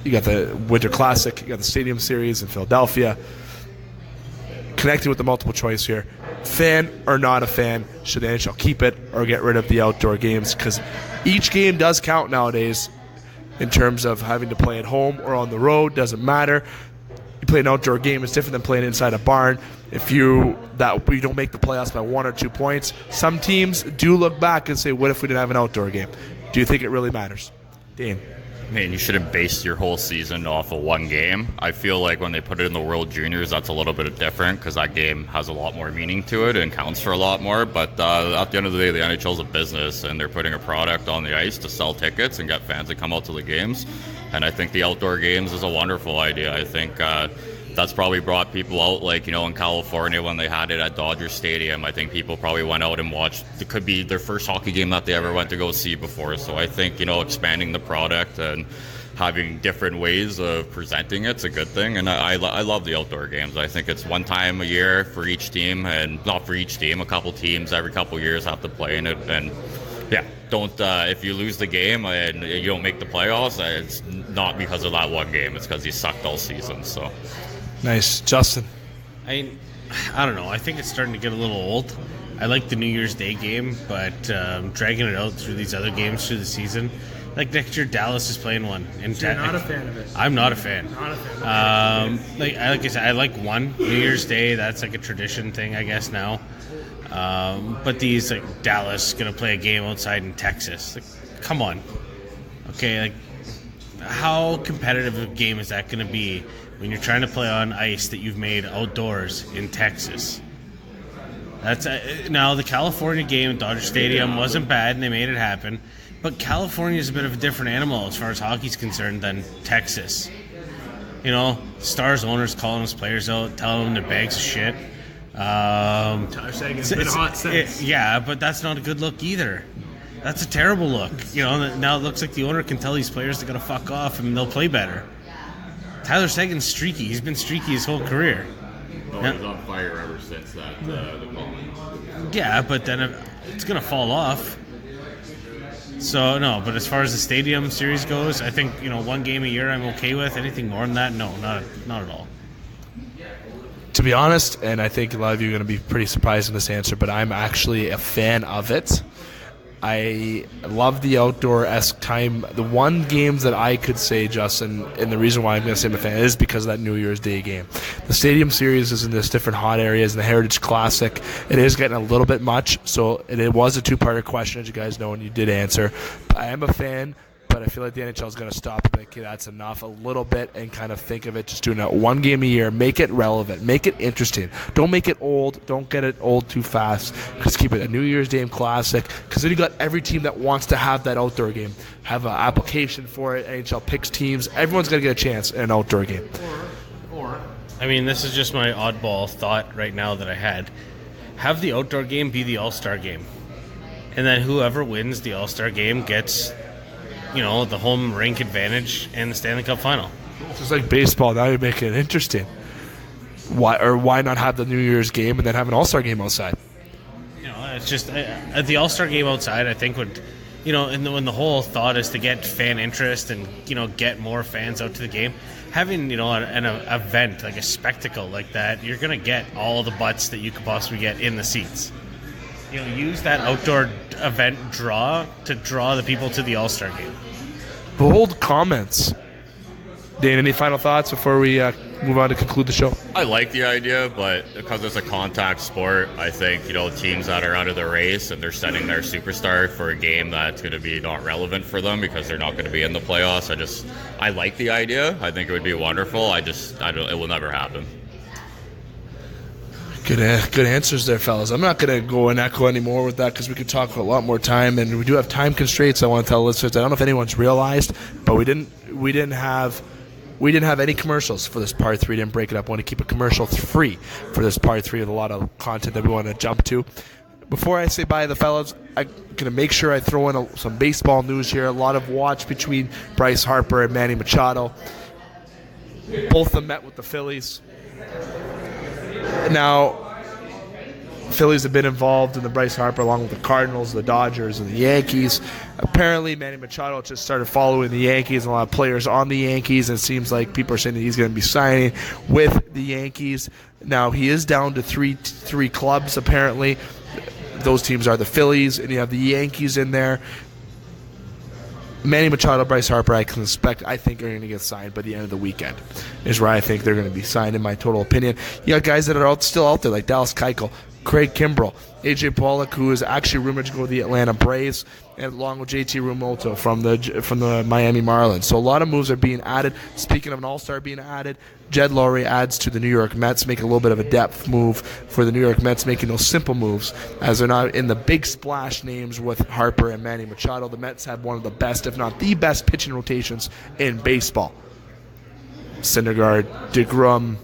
You got the Winter Classic, you got the Stadium Series in Philadelphia. Connecting with the multiple choice here. Fan or not a fan, should the NHL keep it or get rid of the outdoor games? Because each game does count nowadays in terms of having to play at home or on the road. Doesn't matter. You play an outdoor game, it's different than playing inside a barn. If you don't make the playoffs by 1 or 2 points, some teams do look back and say, what if we didn't have an outdoor game? Do you think it really matters? Dane. I mean, you shouldn't base your whole season off of one game. I feel like when they put it in the World Juniors, that's a little bit different because that game has a lot more meaning to it and counts for a lot more. But at the end of the day, the NHL is a business, and they're putting a product on the ice to sell tickets and get fans to come out to the games. And I think the outdoor games is a wonderful idea. I think that's probably brought people out, like, you know, in California when they had it at Dodger Stadium. I think people probably went out and watched. It could be their first hockey game that they ever went to go see before. So I think, you know, expanding the product and having different ways of presenting it's a good thing. And I love the outdoor games. I think it's one time a year for each team, and not for each team, a couple teams every couple years have to play in it. And yeah, don't if you lose the game and you don't make the playoffs, it's not because of that one game. It's because you sucked all season. So. Nice. Justin. I don't know. I think it's starting to get a little old. I like the New Year's Day game, but dragging it out through these other games through the season. Like next year, Dallas is playing one. So you're not a fan of it? I'm not a fan. Not a fan. Like I said, I like one New Year's Day. That's like a tradition thing, I guess now. But these, like, Dallas going to play a game outside in Texas. Like, come on. Okay, like, how competitive a game is that going to be when you're trying to play on ice that you've made outdoors in Texas? That's now the California game at Dodger Stadium wasn't bad, and they made it happen. But California is a bit of a different animal as far as hockey's concerned than Texas. You know, Stars owners calling his players out, telling them they're bags of shit. Tyler Seguin's been hot since. Yeah, but that's not a good look either. That's a terrible look. You know, now it looks like the owner can tell these players they got to fuck off and they'll play better. Tyler Seguin's streaky. He's been streaky his whole career. Oh, he was on fire ever since that. Yeah, but then it's going to fall off. So, no, but as far as the stadium series goes, I think, one game a year I'm okay with. Anything more than that, no, not at all. To be honest, and I think a lot of you are going to be pretty surprised in this answer, but I'm actually a fan of it. I love the outdoor-esque time. The one games that I could say, Justin, and the reason why I'm going to say I'm a fan is because of that New Year's Day game. The Stadium Series is in this different hot areas, and the Heritage Classic, it is getting a little bit much, so it was a two-parter question, as you guys know, and you did answer. I am a fan, but I feel like the NHL is going to stop and be like, okay, that's enough a little bit, and kind of think of it just doing it one game a year. Make it relevant. Make it interesting. Don't make it old. Don't get it old too fast. Just keep it a New Year's Day Classic, because then you got every team that wants to have that outdoor game. Have an application for it. NHL picks teams. Everyone's going to get a chance in an outdoor game. Or, I mean, this is just my oddball thought right now that I had. Have the outdoor game be the All-Star game. And then whoever wins the All-Star game gets the home rink advantage and the Stanley Cup final. Just like baseball, now you're making it interesting. Why not have the New Year's game and then have an All-Star game outside? It's just the All-Star game outside, I think would, and when the whole thought is to get fan interest and get more fans out to the game, having an event like a spectacle like that, you're gonna get all the butts that you could possibly get in the seats. Use that outdoor event to draw the people to the All-Star game. Bold comments. Dane, any final thoughts before we move on to conclude the show? I like the idea, but because it's a contact sport, I think, teams that are out of the race and they're sending their superstar for a game that's going to be not relevant for them because they're not going to be in the playoffs. I like the idea. I think it would be wonderful. It will never happen. Good answers there, fellas. I'm not going to go and echo anymore with that because we could talk for a lot more time, and we do have time constraints. I want to tell listeners. I don't know if anyone's realized, but we didn't have any commercials for this part 3. Didn't break it up. I want to keep it commercial free for this part 3 with a lot of content that we want to jump to. Before I say bye to the fellas, I'm going to make sure I throw in some baseball news here. A lot of watch between Bryce Harper and Manny Machado. Both of them met with the Phillies. Now, Phillies have been involved in the Bryce Harper along with the Cardinals, the Dodgers, and the Yankees. Apparently, Manny Machado just started following the Yankees and a lot of players on the Yankees, and it seems like people are saying that he's going to be signing with the Yankees. Now, he is down to three clubs, apparently. Those teams are the Phillies, and you have the Yankees in there. Manny Machado, Bryce Harper, I think are going to get signed by the end of the weekend, is where I think they're going to be signed, in my total opinion. You got guys that are still out there, like Dallas Keuchel, Craig Kimbrell, AJ Pollock, who is actually rumored to go to the Atlanta Braves, and along with JT Realmuto from the Miami Marlins. So a lot of moves are being added. Speaking of an all-star being added, Jed Lowry adds to the New York Mets, making a little bit of a depth move for the New York Mets, making those simple moves as they're not in the big splash names with Harper and Manny Machado. The Mets have one of the best, if not the best, pitching rotations in baseball. Syndergaard, DeGrom,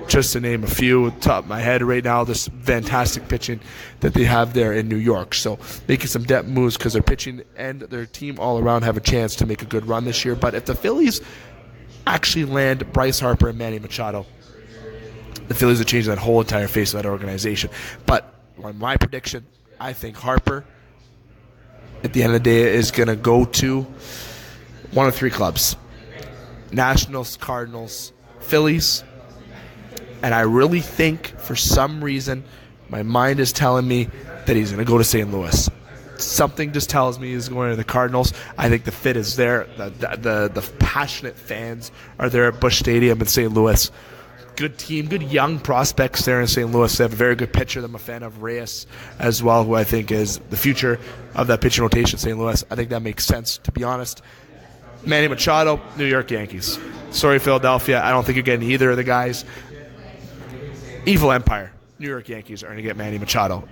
just to name a few at the top of my head right now, this fantastic pitching that they have there in New York. So making some depth moves because their pitching and their team all around have a chance to make a good run this year. But if the Phillies actually land Bryce Harper and Manny Machado, the Phillies will change that whole entire face of that organization. But my prediction, I think Harper, at the end of the day, is going to go to one of 3 clubs: Nationals, Cardinals, Phillies. And I really think, for some reason, my mind is telling me that he's going to go to St. Louis. Something just tells me he's going to the Cardinals. I think the fit is there. The passionate fans are there at Busch Stadium in St. Louis. Good team, good young prospects there in St. Louis. They have a very good pitcher. I'm a fan of Reyes as well, who I think is the future of that pitching rotation in St. Louis. I think that makes sense, to be honest. Manny Machado, New York Yankees. Sorry, Philadelphia. I don't think you're getting either of the guys. Evil Empire, New York Yankees are going to get Manny Machado.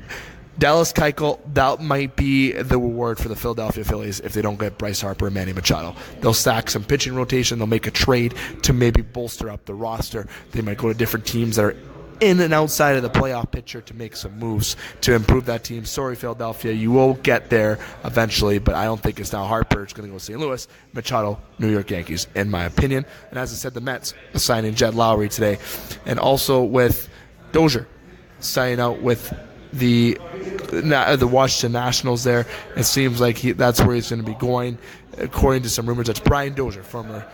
Dallas Keuchel, that might be the reward for the Philadelphia Phillies if they don't get Bryce Harper and Manny Machado. They'll stack some pitching rotation. They'll make a trade to maybe bolster up the roster. They might go to different teams that are in and outside of the playoff picture to make some moves to improve that team. Sorry, Philadelphia, you will get there eventually, but I don't think it's now Harper. It's going to go to St. Louis. Machado, New York Yankees, in my opinion. And as I said, the Mets signing Jed Lowry today. And also with Dozier signing out with the Washington Nationals there. It seems like that's where he's going to be going. According to some rumors, that's Brian Dozier, former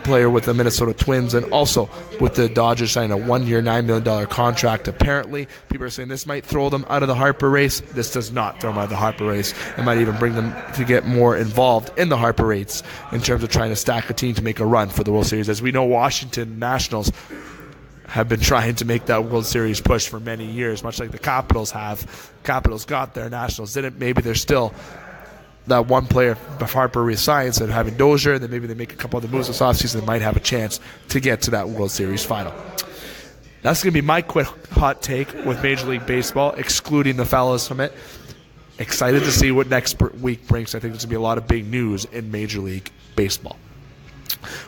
player with the Minnesota Twins, and also with the Dodgers signing a 1-year, $9 million contract. Apparently, people are saying this might throw them out of the Harper race. This does not throw them out of the Harper race. It might even bring them to get more involved in the Harper race in terms of trying to stack a team to make a run for the World Series. As we know, Washington Nationals have been trying to make that World Series push for many years, much like the Capitals have. Capitals got there, Nationals didn't. Maybe they're still that one player if Harper resigns and having Dozier, and then maybe they make a couple other moves this offseason, they might have a chance to get to that World Series final. That's going to be my quick hot take with Major League Baseball, excluding the fellas from it. Excited to see what next week brings. I think there's going to be a lot of big news in Major League Baseball.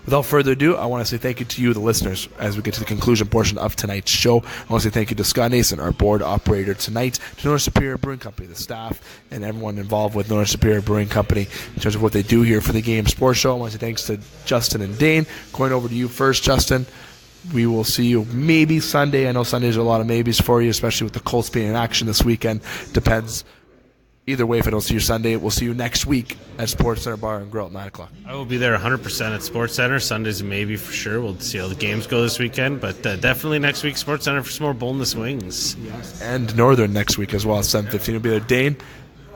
Without further ado, I want to say thank you to you, the listeners, as we get to the conclusion portion of tonight's show. I want to say thank you to Scott Nason, our board operator tonight, to Northern Superior Brewing Company, the staff, and everyone involved with Northern Superior Brewing Company in terms of what they do here for the Game Sports Show. I want to say thanks to Justin and Dane. Going over to you first, Justin. We will see you maybe Sunday. I know Sundays are a lot of maybes for you, especially with the Colts being in action this weekend. Depends. Either way, if I don't see you Sunday, we'll see you next week at Sports Center Bar and Grill at 9 o'clock. I will be there 100% at Sports Center. Sundays maybe for sure. We'll see how the games go this weekend. But definitely next week, Sports Center for some more boneless wings. Yes. And Northern next week as well, 7:15. We'll be there. Dane,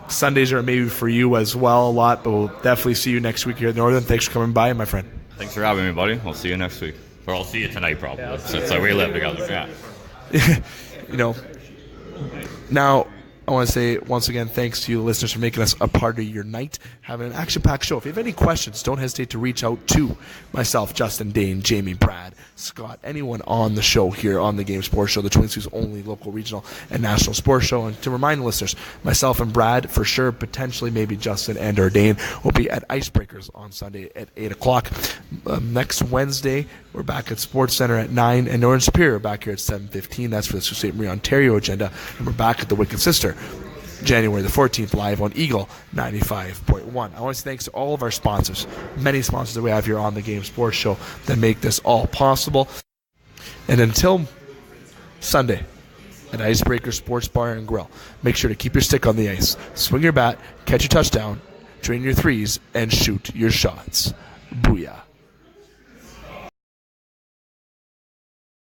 Sundays are maybe for you as well a lot, but we'll definitely see you next week here at Northern. Thanks for coming by, my friend. Thanks for having me, buddy. I'll see you next week. Or I'll see you tonight, probably, since we live together. Yeah. Now, I want to say once again thanks to you, the listeners, for making us a part of your night, having an action-packed show. If you have any questions, don't hesitate to reach out to myself, Justin, Dane, Jamie, Brad, Scott, anyone on the show here on the Game Sports Show, the Twin Cities only local, regional, and national sports show. And to remind the listeners, myself and Brad, for sure, potentially maybe Justin and or Dane, will be at Icebreakers on Sunday at 8 o'clock. Next Wednesday, we're back at Sports Center at 9, and Northern Superior back here at 7:15. That's for the Sault Ste. Marie, Ontario agenda. And we're back at the Wicked Sister, January the 14th, live on Eagle 95.1. I want to say thanks to all of our sponsors, many sponsors that we have here on the Game Sports Show that make this all possible. And until Sunday at Icebreaker Sports Bar and Grill, make sure to keep your stick on the ice, swing your bat, catch your touchdown, train your threes, and shoot your shots. Booyah.